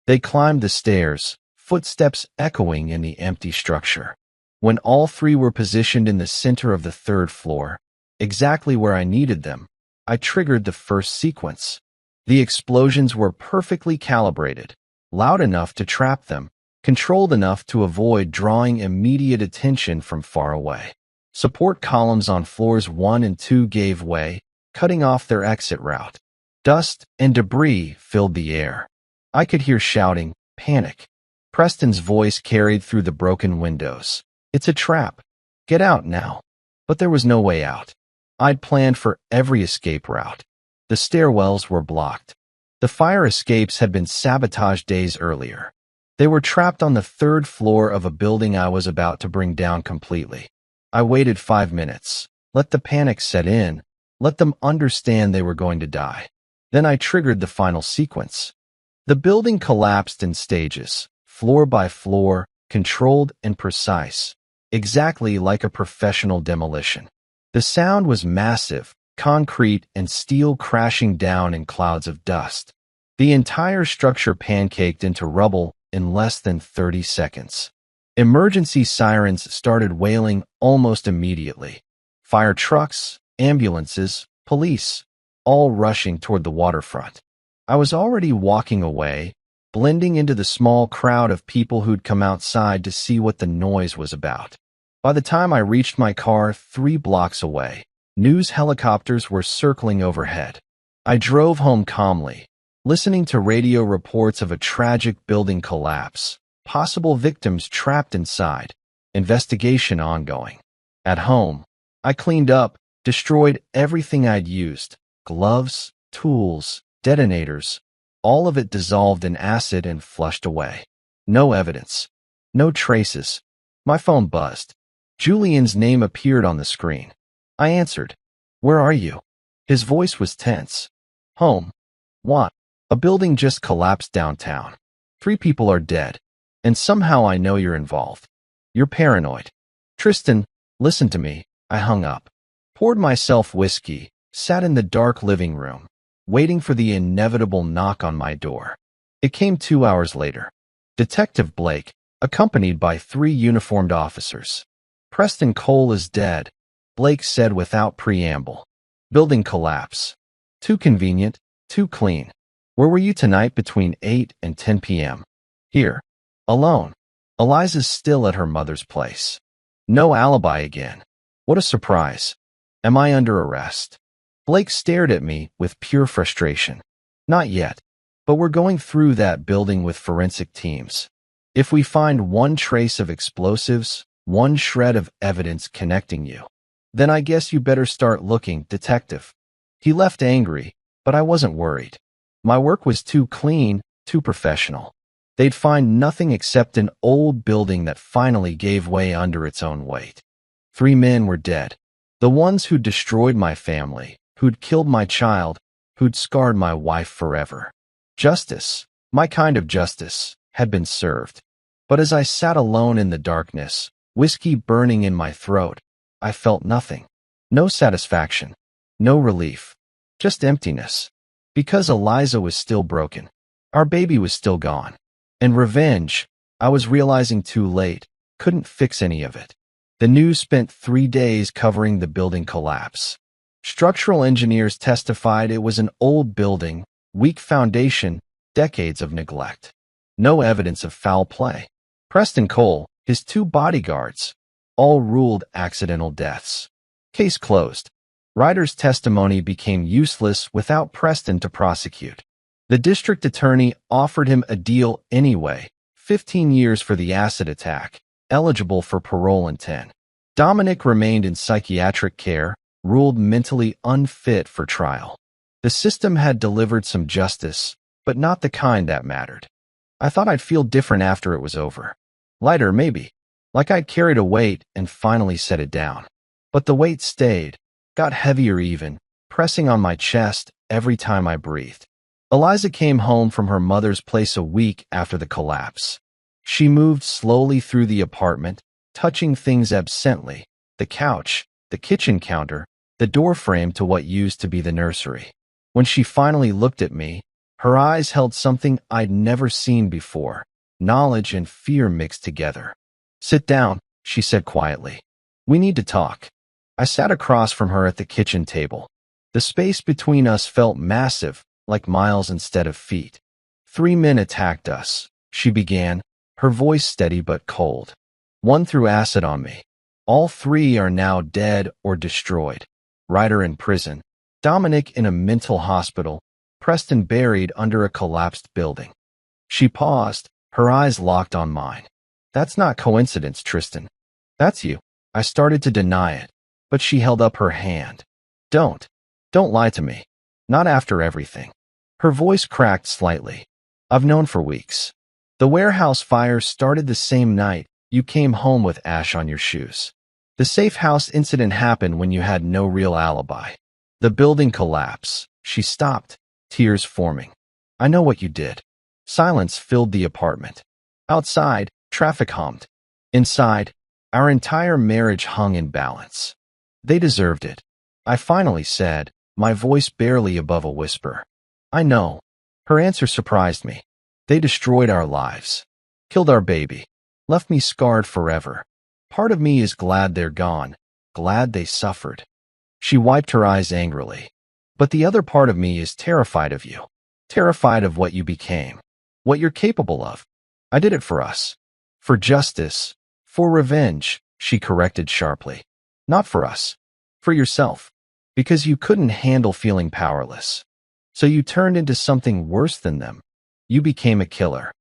Speaker 1: They climbed the stairs, footsteps echoing in the empty structure. When all 3 were positioned in the center of the 3rd floor, exactly where I needed them, I triggered the first sequence. The explosions were perfectly calibrated, loud enough to trap them, controlled enough to avoid drawing immediate attention from far away. Support columns on floors 1 and 2 gave way, cutting off their exit route. Dust and debris filled the air. I could hear shouting, panic. Preston's voice carried through the broken windows. It's a trap. Get out now. But there was no way out. I'd planned for every escape route. The stairwells were blocked. The fire escapes had been sabotaged days earlier. They were trapped on the 3rd floor of a building I was about to bring down completely. I waited 5 minutes. Let the panic set in. Let them understand they were going to die. Then I triggered the final sequence. The building collapsed in stages, floor by floor, controlled and precise, exactly like a professional demolition. The sound was massive, concrete and steel crashing down in clouds of dust. The entire structure pancaked into rubble in less than 30 seconds. Emergency sirens started wailing almost immediately. Fire trucks, ambulances, police, all rushing toward the waterfront. I was already walking away, blending into the small crowd of people who'd come outside to see what the noise was about. By the time I reached my car 3 blocks away, news helicopters were circling overhead. I drove home calmly, listening to radio reports of a tragic building collapse, possible victims trapped inside, investigation ongoing. At home, I cleaned up, destroyed everything I'd used, gloves, tools, detonators, all of it dissolved in acid and flushed away. No evidence. No traces. My phone buzzed. Julian's name appeared on the screen. I answered. "Where are you?" His voice was tense. "Home." "What?" "A building just collapsed downtown. 3 people are dead. And somehow I know you're involved. You're paranoid." "Tristan, listen to me." I hung up. Poured myself whiskey, sat in the dark living room, waiting for the inevitable knock on my door. It came 2 hours later. Detective Blake, accompanied by 3 uniformed officers. "Preston Cole is dead," Blake said without preamble. "Building collapse. Too convenient, too clean. Where were you tonight between 8 and 10 p.m.? "Here. Alone. Eliza's still at her mother's place." No alibi again. What a surprise. "Am I under arrest?" Blake stared at me with pure frustration. "Not yet, but we're going through that building with forensic teams. If we find one trace of explosives, one shred of evidence connecting you, then I guess you better start looking, detective." He left angry, but I wasn't worried. My work was too clean, too professional. They'd find nothing except an old building that finally gave way under its own weight. 3 men were dead. The ones who'd destroyed my family, who'd killed my child, who'd scarred my wife forever. Justice, my kind of justice, had been served. But as I sat alone in the darkness, whiskey burning in my throat, I felt nothing. No satisfaction. No relief. Just emptiness. Because Eliza was still broken. Our baby was still gone. And revenge, I was realizing too late, couldn't fix any of it. The news spent 3 days covering the building collapse. Structural engineers testified it was an old building, weak foundation, decades of neglect. No evidence of foul play. Preston Cole, his 2 bodyguards, all ruled accidental deaths. Case closed. Ryder's testimony became useless without Preston to prosecute. The district attorney offered him a deal anyway, 15 years for the acid attack, eligible for parole in 10. Dominic remained in psychiatric care, ruled mentally unfit for trial. The system had delivered some justice, but not the kind that mattered. I thought I'd feel different after it was over. Lighter, maybe. Like I'd carried a weight and finally set it down. But the weight stayed, got heavier even, pressing on my chest every time I breathed. Eliza came home from her mother's place a week after the collapse. She moved slowly through the apartment, touching things absently, the couch, the kitchen counter, the doorframe to what used to be the nursery. When she finally looked at me, her eyes held something I'd never seen before, knowledge and fear mixed together. "Sit down," she said quietly. "We need to talk." I sat across from her at the kitchen table. The space between us felt massive, like miles instead of feet. 3 men attacked us, she began, her voice steady but cold. 1 threw acid on me. All 3 are now dead or destroyed. Ryder in prison, Dominic in a mental hospital, Preston buried under a collapsed building. She paused, her eyes locked on mine. "That's not coincidence, Tristan. That's you." I started to deny it, but she held up her hand. Don't lie to me. Not after everything." Her voice cracked slightly. "I've known for weeks. The warehouse fire started the same night you came home with ash on your shoes. The safe house incident happened when you had no real alibi. The building collapse." She stopped, tears forming. "I know what you did." Silence filled the apartment. Outside, traffic hummed. Inside, our entire marriage hung in balance. "They deserved it," I finally said, my voice barely above a whisper. "I know." Her answer surprised me. "They destroyed our lives. Killed our baby. Left me scarred forever. Part of me is glad they're gone, glad they suffered." She wiped her eyes angrily. "But the other part of me is terrified of you. Terrified of what you became. what you're capable of. I did it for us. For justice. For revenge, she corrected sharply. Not for us. For yourself. Because you couldn't handle feeling powerless. So you turned into something worse than them. You became a killer.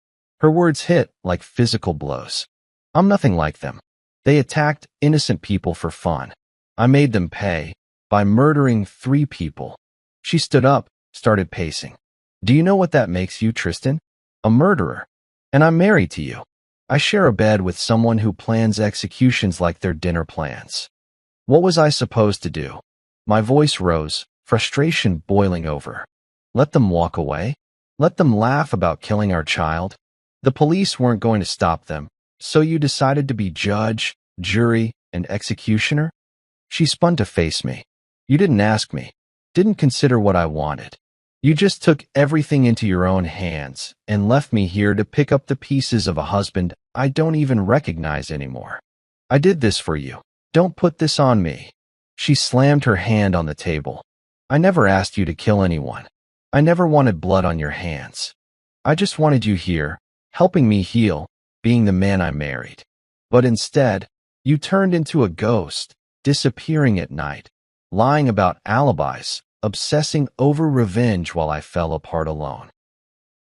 Speaker 1: Her words hit like physical blows. I'm nothing like them. They attacked innocent people for fun. I made them pay by murdering 3 people. She stood up, started pacing. Do you know what that makes you, Tristan? A murderer. And I'm married to you. I share a bed with someone who plans executions like their dinner plans. What was I supposed to do? My voice rose, frustration boiling over. Let them walk away? Let them laugh about killing our child? The police weren't going to stop them, so you decided to be judge, jury, and executioner? She spun to face me. You didn't ask me, didn't consider what I wanted. You just took everything into your own hands and left me here to pick up the pieces of a husband I don't even recognize anymore. I did this for you. Don't put this on me. She slammed her hand on the table. I never asked you to kill anyone. I never wanted blood on your hands. I just wanted you here, helping me heal, being the man I married. But instead, you turned into a ghost, disappearing at night, lying about alibis, obsessing over revenge while I fell apart alone.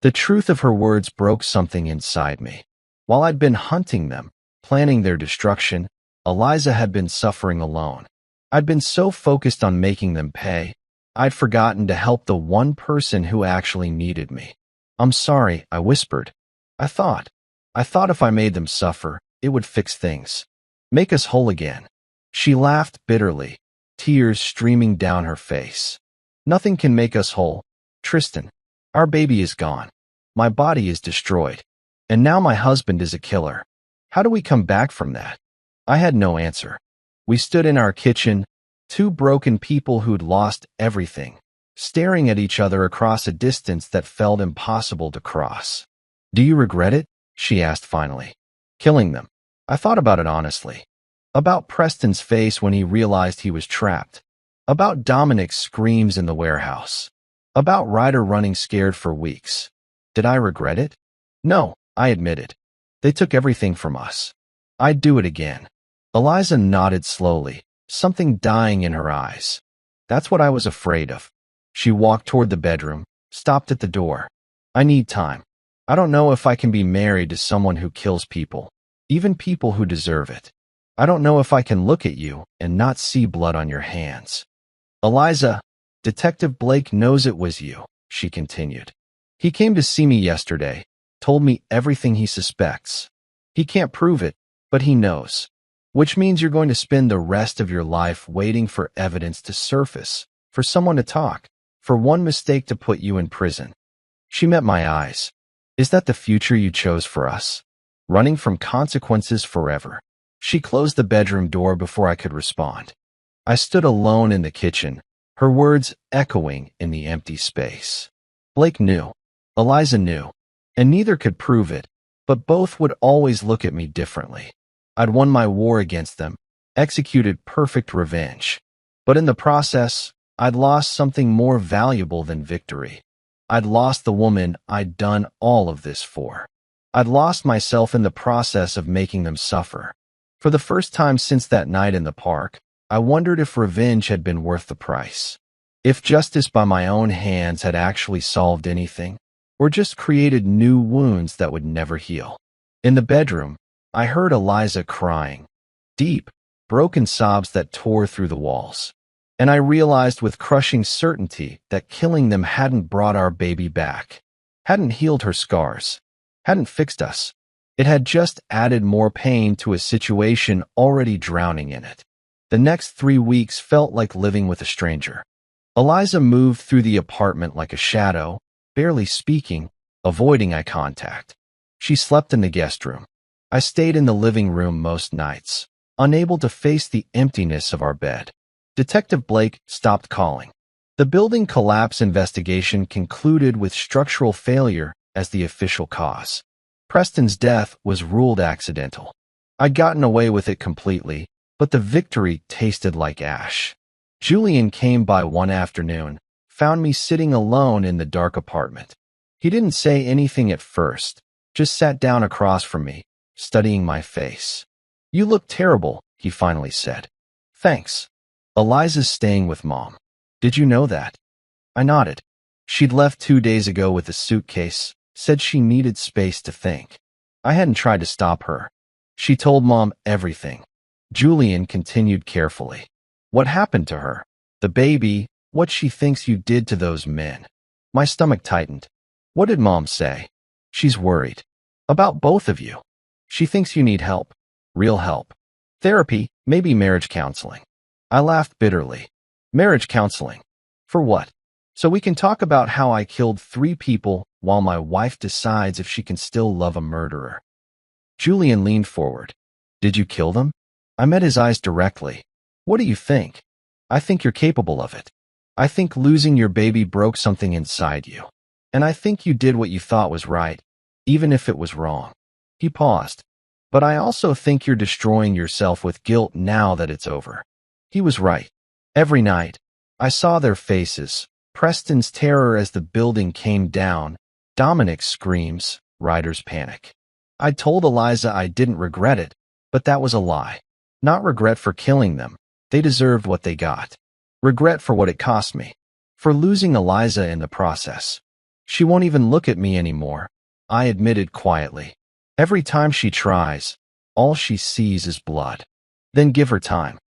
Speaker 1: The truth of her words broke something inside me. While I'd been hunting them, planning their destruction, Eliza had been suffering alone. I'd been so focused on making them pay, I'd forgotten to help the one person who actually needed me. I'm sorry, I whispered. I thought if I made them suffer, it would fix things. Make us whole again. She laughed bitterly, tears streaming down her face. Nothing can make us whole, Tristan. Our baby is gone. My body is destroyed. And now my husband is a killer. How do we come back from that? I had no answer. We stood in our kitchen, 2 broken people who'd lost everything, staring at each other across a distance that felt impossible to cross. Do you regret it? She asked finally. Killing them. I thought about it honestly. About Preston's face when he realized he was trapped. About Dominic's screams in the warehouse. About Ryder running scared for weeks. Did I regret it? No, I admitted. They took everything from us. I'd do it again. Eliza nodded slowly, something dying in her eyes. That's what I was afraid of. She walked toward the bedroom, stopped at the door. I need time. I don't know if I can be married to someone who kills people, even people who deserve it. I don't know if I can look at you and not see blood on your hands. Eliza, Detective Blake knows it was you, she continued. He came to see me yesterday, told me everything he suspects. He can't prove it, but he knows. Which means you're going to spend the rest of your life waiting for evidence to surface, for someone to talk, for one mistake to put you in prison. She met my eyes. Is that the future you chose for us? Running from consequences forever. She closed the bedroom door before I could respond. I stood alone in the kitchen, her words echoing in the empty space. Blake knew. Eliza knew. And neither could prove it, but both would always look at me differently. I'd won my war against them, executed perfect revenge. But in the process, I'd lost something more valuable than victory. I'd lost the woman I'd done all of this for. I'd lost myself in the process of making them suffer. For the first time since that night in the park, I wondered if revenge had been worth the price. If justice by my own hands had actually solved anything, or just created new wounds that would never heal. In the bedroom, I heard Eliza crying, deep, broken sobs that tore through the walls. And I realized with crushing certainty that killing them hadn't brought our baby back, hadn't healed her scars, hadn't fixed us. It had just added more pain to a situation already drowning in it. The next 3 weeks felt like living with a stranger. Eliza moved through the apartment like a shadow, barely speaking, avoiding eye contact. She slept in the guest room. I stayed in the living room most nights, unable to face the emptiness of our bed. Detective Blake stopped calling. The building collapse investigation concluded with structural failure as the official cause. Preston's death was ruled accidental. I'd gotten away with it completely, but the victory tasted like ash. Julian came by one afternoon, found me sitting alone in the dark apartment. He didn't say anything at first, just sat down across from me, studying my face. You look terrible, he finally said. Thanks. Eliza's staying with Mom. Did you know that? I nodded. She'd left 2 days ago with a suitcase, said she needed space to think. I hadn't tried to stop her. She told Mom everything. Julian continued carefully. What happened to her? The baby, what she thinks you did to those men. My stomach tightened. What did Mom say? She's worried. About both of you. She thinks you need help. Real help. Therapy, maybe marriage counseling. I laughed bitterly. Marriage counseling? For what? So we can talk about how I killed 3 people while my wife decides if she can still love a murderer. Julian leaned forward. Did you kill them? I met his eyes directly. What do you think? I think you're capable of it. I think losing your baby broke something inside you. And I think you did what you thought was right, even if it was wrong. He paused. But I also think you're destroying yourself with guilt now that it's over. He was right. Every night, I saw their faces, Preston's terror as the building came down, Dominic's screams, Ryder's panic. I told Eliza I didn't regret it, but that was a lie. Not regret for killing them. They deserved what they got. Regret for what it cost me. For losing Eliza in the process. She won't even look at me anymore, I admitted quietly. Every time she tries, all she sees is blood. Then give her time.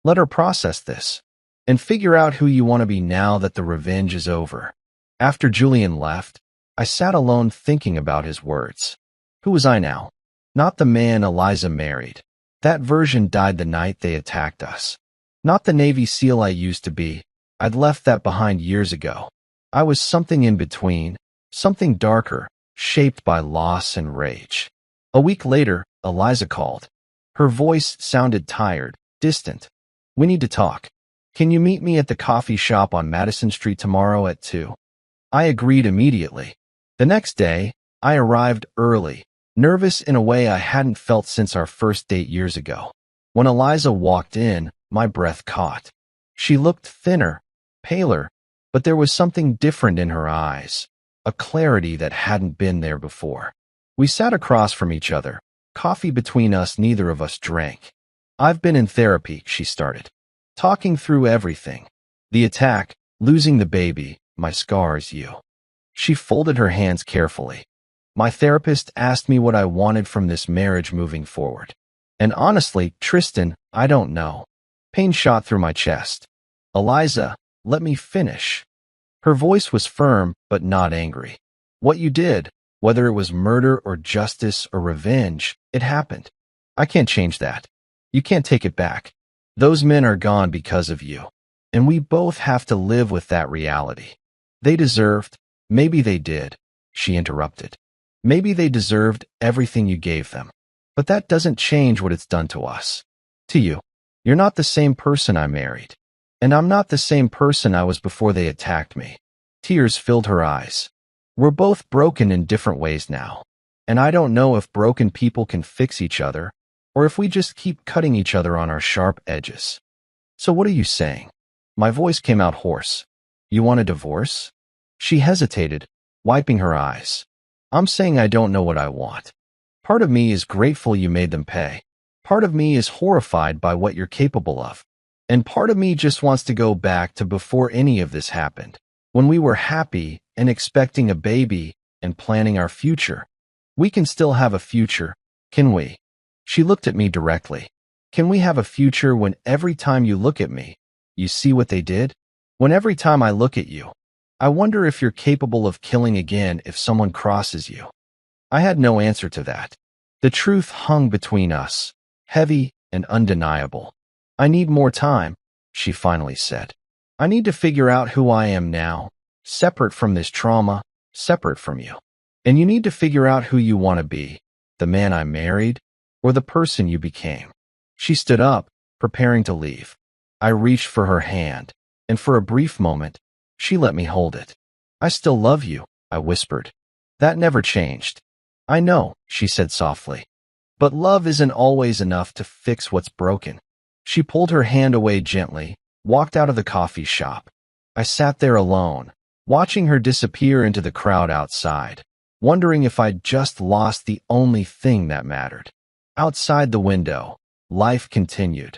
Speaker 1: Let her process this. And figure out who you want to be now that the revenge is over. After Julian left, I sat alone thinking about his words. Who was I now? Not the man Eliza married. That version died the night they attacked us. Not the Navy SEAL I used to be. I'd left that behind years ago. I was something in between, something darker, shaped by loss and rage. A week later, Eliza called. Her voice sounded tired, distant. We need to talk. Can you meet me at the coffee shop on Madison Street tomorrow at 2? I agreed immediately. The next day, I arrived early, nervous in a way I hadn't felt since our first date years ago. When Eliza walked in, my breath caught. She looked thinner, paler, but there was something different in her eyes, a clarity that hadn't been there before. We sat across from each other, coffee between us neither of us drank. I've been in therapy, she started. Talking through everything. The attack, losing the baby, my scars, you. She folded her hands carefully. My therapist asked me what I wanted from this marriage moving forward. And honestly, Tristan, I don't know. Pain shot through my chest. Eliza, let me finish. Her voice was firm, but not angry. What you did, whether it was murder or justice or revenge, it happened. I can't change that. You can't take it back. Those men are gone because of you. And we both have to live with that reality. They deserved, maybe they did, she interrupted. Maybe they deserved everything you gave them. But that doesn't change what it's done to us. To you. You're not the same person I married. And I'm not the same person I was before they attacked me. Tears filled her eyes. We're both broken in different ways now. And I don't know if broken people can fix each other, or if we just keep cutting each other on our sharp edges. So what are you saying? My voice came out hoarse. You want a divorce? She hesitated, wiping her eyes. I'm saying I don't know what I want. Part of me is grateful you made them pay. Part of me is horrified by what you're capable of. And part of me just wants to go back to before any of this happened, when we were happy and expecting a baby and planning our future. We can still have a future, can we? She looked at me directly. Can we have a future when every time you look at me, you see what they did? When every time I look at you, I wonder if you're capable of killing again if someone crosses you. I had no answer to that. The truth hung between us, heavy and undeniable. I need more time, she finally said. I need to figure out who I am now, separate from this trauma, separate from you. And you need to figure out who you want to be, the man I married, or the person you became. She stood up, preparing to leave. I reached for her hand, and for a brief moment, she let me hold it. I still love you, I whispered. That never changed. I know, she said softly. But love isn't always enough to fix what's broken. She pulled her hand away gently, walked out of the coffee shop. I sat there alone, watching her disappear into the crowd outside, wondering if I'd just lost the only thing that mattered. Outside the window, life continued.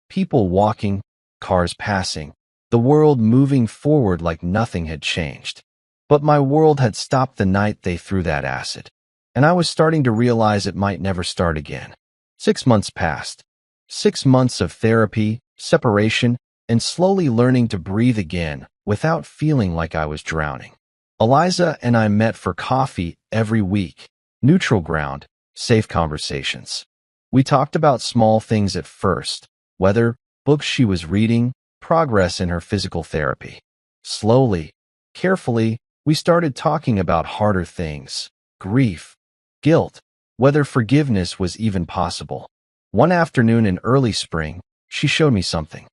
Speaker 1: People walking, cars passing, the world moving forward like nothing had changed. But my world had stopped the night they threw that acid, and I was starting to realize it might never start again. 6 months passed. 6 months of therapy, separation, and slowly learning to breathe again without feeling like I was drowning. Eliza and I met for coffee every week. Neutral ground, safe conversations. We talked about small things at first, weather, books she was reading, progress in her physical therapy. Slowly, carefully, we started talking about harder things, grief, guilt, whether forgiveness was even possible. One afternoon in early spring, she showed me something.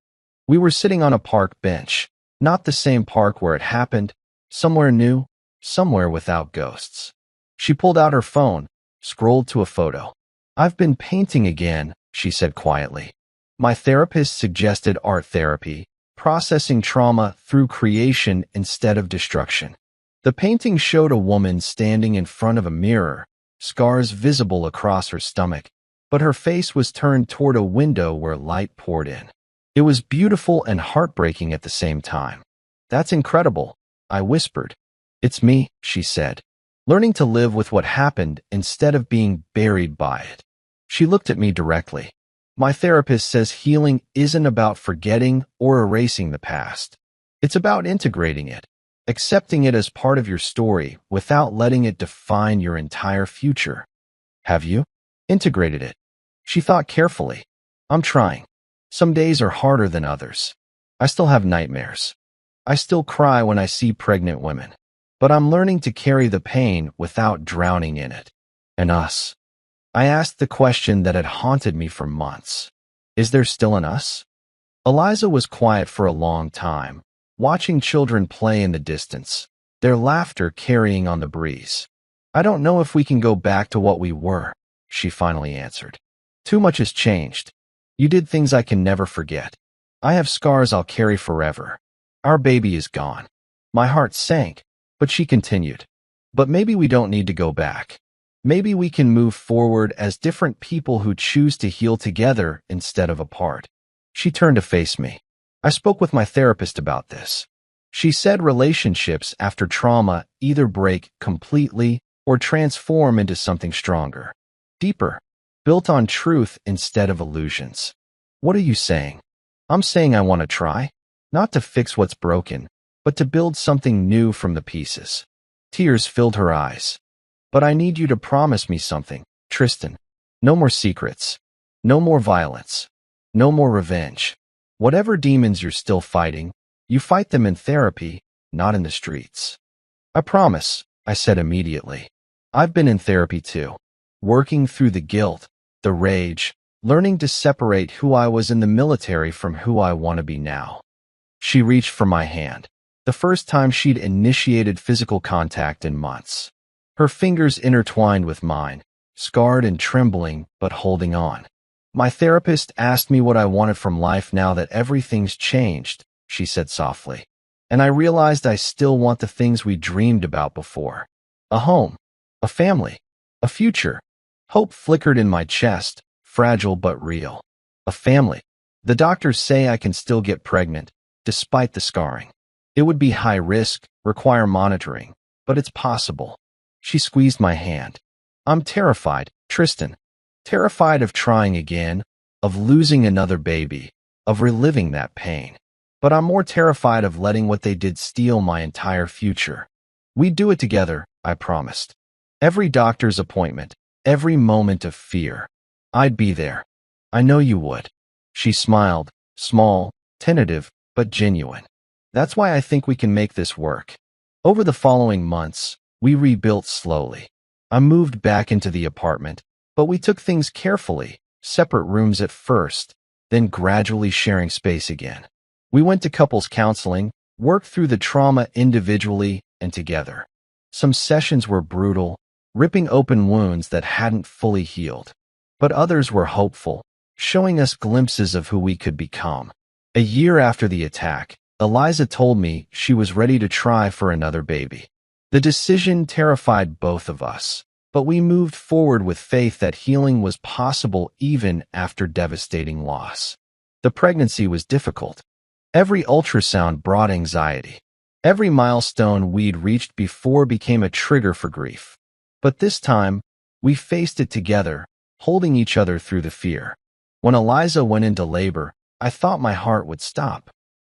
Speaker 1: We were sitting on a park bench, not the same park where it happened, somewhere new, somewhere without ghosts. She pulled out her phone, scrolled to a photo. "I've been painting again," she said quietly. "My therapist suggested art therapy, processing trauma through creation instead of destruction." The painting showed a woman standing in front of a mirror, scars visible across her stomach, but her face was turned toward a window where light poured in. It was beautiful and heartbreaking at the same time. "That's incredible," I whispered. "It's me," she said, learning to live with what happened instead of being buried by it. She looked at me directly. "My therapist says healing isn't about forgetting or erasing the past. It's about integrating it, accepting it as part of your story without letting it define your entire future." "Have you integrated it?" She thought carefully. "I'm trying. Some days are harder than others. I still have nightmares. I still cry when I see pregnant women. But I'm learning to carry the pain without drowning in it." "And us?" I asked the question that had haunted me for months. "Is there still an us?" Eliza was quiet for a long time, watching children play in the distance, their laughter carrying on the breeze. "I don't know if we can go back to what we were," she finally answered. "Too much has changed. You did things I can never forget. I have scars I'll carry forever. Our baby is gone." My heart sank, but she continued. "But maybe we don't need to go back. Maybe we can move forward as different people who choose to heal together instead of apart." She turned to face me. "I spoke with my therapist about this. She said relationships after trauma either break completely or transform into something stronger, deeper, built on truth instead of illusions." "What are you saying?" "I'm saying I want to try, not to fix what's broken, but to build something new from the pieces." Tears filled her eyes. "But I need you to promise me something, Tristan. No more secrets. No more violence. No more revenge. Whatever demons you're still fighting, you fight them in therapy, not in the streets." "I promise," I said immediately. "I've been in therapy too, working through the guilt, the rage, learning to separate who I was in the military from who I want to be now." She reached for my hand, the first time she'd initiated physical contact in months. Her fingers intertwined with mine, scarred and trembling, but holding on. "My therapist asked me what I wanted from life now that everything's changed," she said softly. "And I realized I still want the things we dreamed about before. A home, a family, a future." Hope flickered in my chest, fragile but real. A family. The doctors say I can still get pregnant, despite the scarring. It would be high risk, require monitoring, but it's possible. She squeezed my hand. "I'm terrified, Tristan. Terrified of trying again, of losing another baby, of reliving that pain. But I'm more terrified of letting what they did steal my entire future." "We'd do it together," I promised. "Every doctor's appointment, every moment of fear. I'd be there. I know you would." She smiled, small, tentative, but genuine. "That's why I think we can make this work." Over the following months, we rebuilt slowly. I moved back into the apartment, but we took things carefully, separate rooms at first, then gradually sharing space again. We went to couples counseling, worked through the trauma individually and together. Some sessions were brutal, ripping open wounds that hadn't fully healed. But others were hopeful, showing us glimpses of who we could become. A year after the attack, Eliza told me she was ready to try for another baby. The decision terrified both of us, but we moved forward with faith that healing was possible even after devastating loss. The pregnancy was difficult. Every ultrasound brought anxiety. Every milestone we'd reached before became a trigger for grief. But this time, we faced it together, holding each other through the fear. When Eliza went into labor, I thought my heart would stop.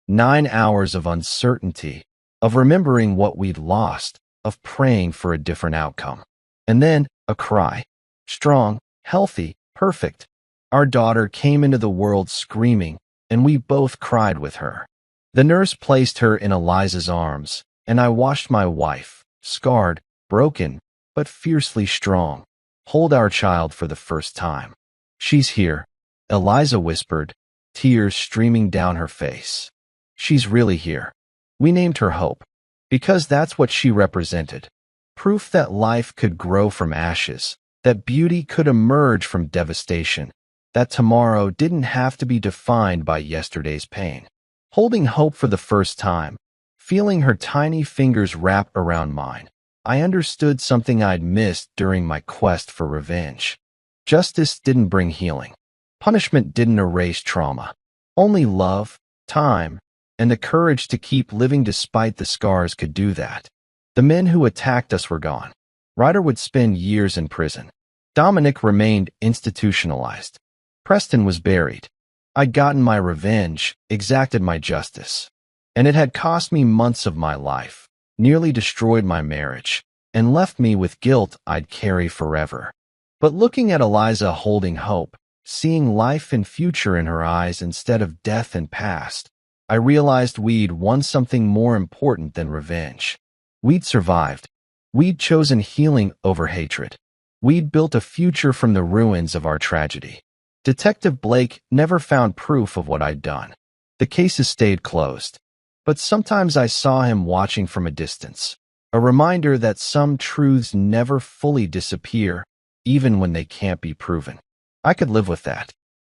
Speaker 1: 9 hours of uncertainty, of remembering what we'd lost, of praying for a different outcome. And then, a cry. Strong, healthy, perfect. Our daughter came into the world screaming, and we both cried with her. The nurse placed her in Eliza's arms, and I watched my wife, scarred, broken, but fiercely strong, hold our child for the first time. She's here, Eliza whispered, tears streaming down her face. She's really here. We named her Hope, because that's what she represented. Proof that life could grow from ashes, that beauty could emerge from devastation, that tomorrow didn't have to be defined by yesterday's pain. Holding Hope for the first time, feeling her tiny fingers wrap around mine, I understood something I'd missed during my quest for revenge. Justice didn't bring healing. Punishment didn't erase trauma. Only love, time, and the courage to keep living despite the scars could do that. The men who attacked us were gone. Ryder would spend years in prison. Dominic remained institutionalized. Preston was buried. I'd gotten my revenge, exacted my justice. And it had cost me months of my life, nearly destroyed my marriage, and left me with guilt I'd carry forever. But looking at Eliza holding Hope, seeing life and future in her eyes instead of death and past, I realized we'd won something more important than revenge. We'd survived. We'd chosen healing over hatred. We'd built a future from the ruins of our tragedy. Detective Blake never found proof of what I'd done. The cases stayed closed. But sometimes I saw him watching from a distance, a reminder that some truths never fully disappear, even when they can't be proven. I could live with that,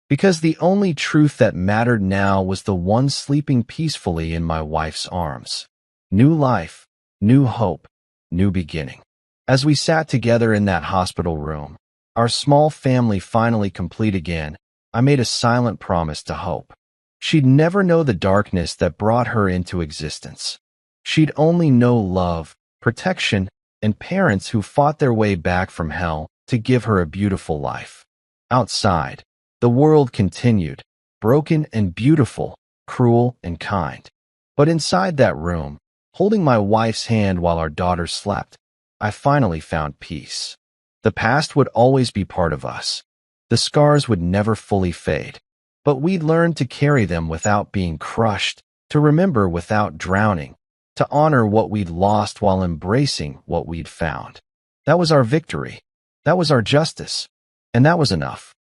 Speaker 1: because the only truth that mattered now was the one sleeping peacefully in my wife's arms. New life, new hope, new beginning. As we sat together in that hospital room, our small family finally complete again, I made a silent promise to Hope. She'd never know the darkness that brought her into existence. She'd only know love, protection, and parents who fought their way back from hell to give her a beautiful life. Outside, the world continued, broken and beautiful, cruel and kind. But inside that room, holding my wife's hand while our daughter slept, I finally found peace. The past would always be part of us. The scars would never fully fade. But we'd learn to carry them without being crushed, to remember without drowning, to honor what we'd lost while embracing what we'd found. That was our victory. That was our justice. And that was enough.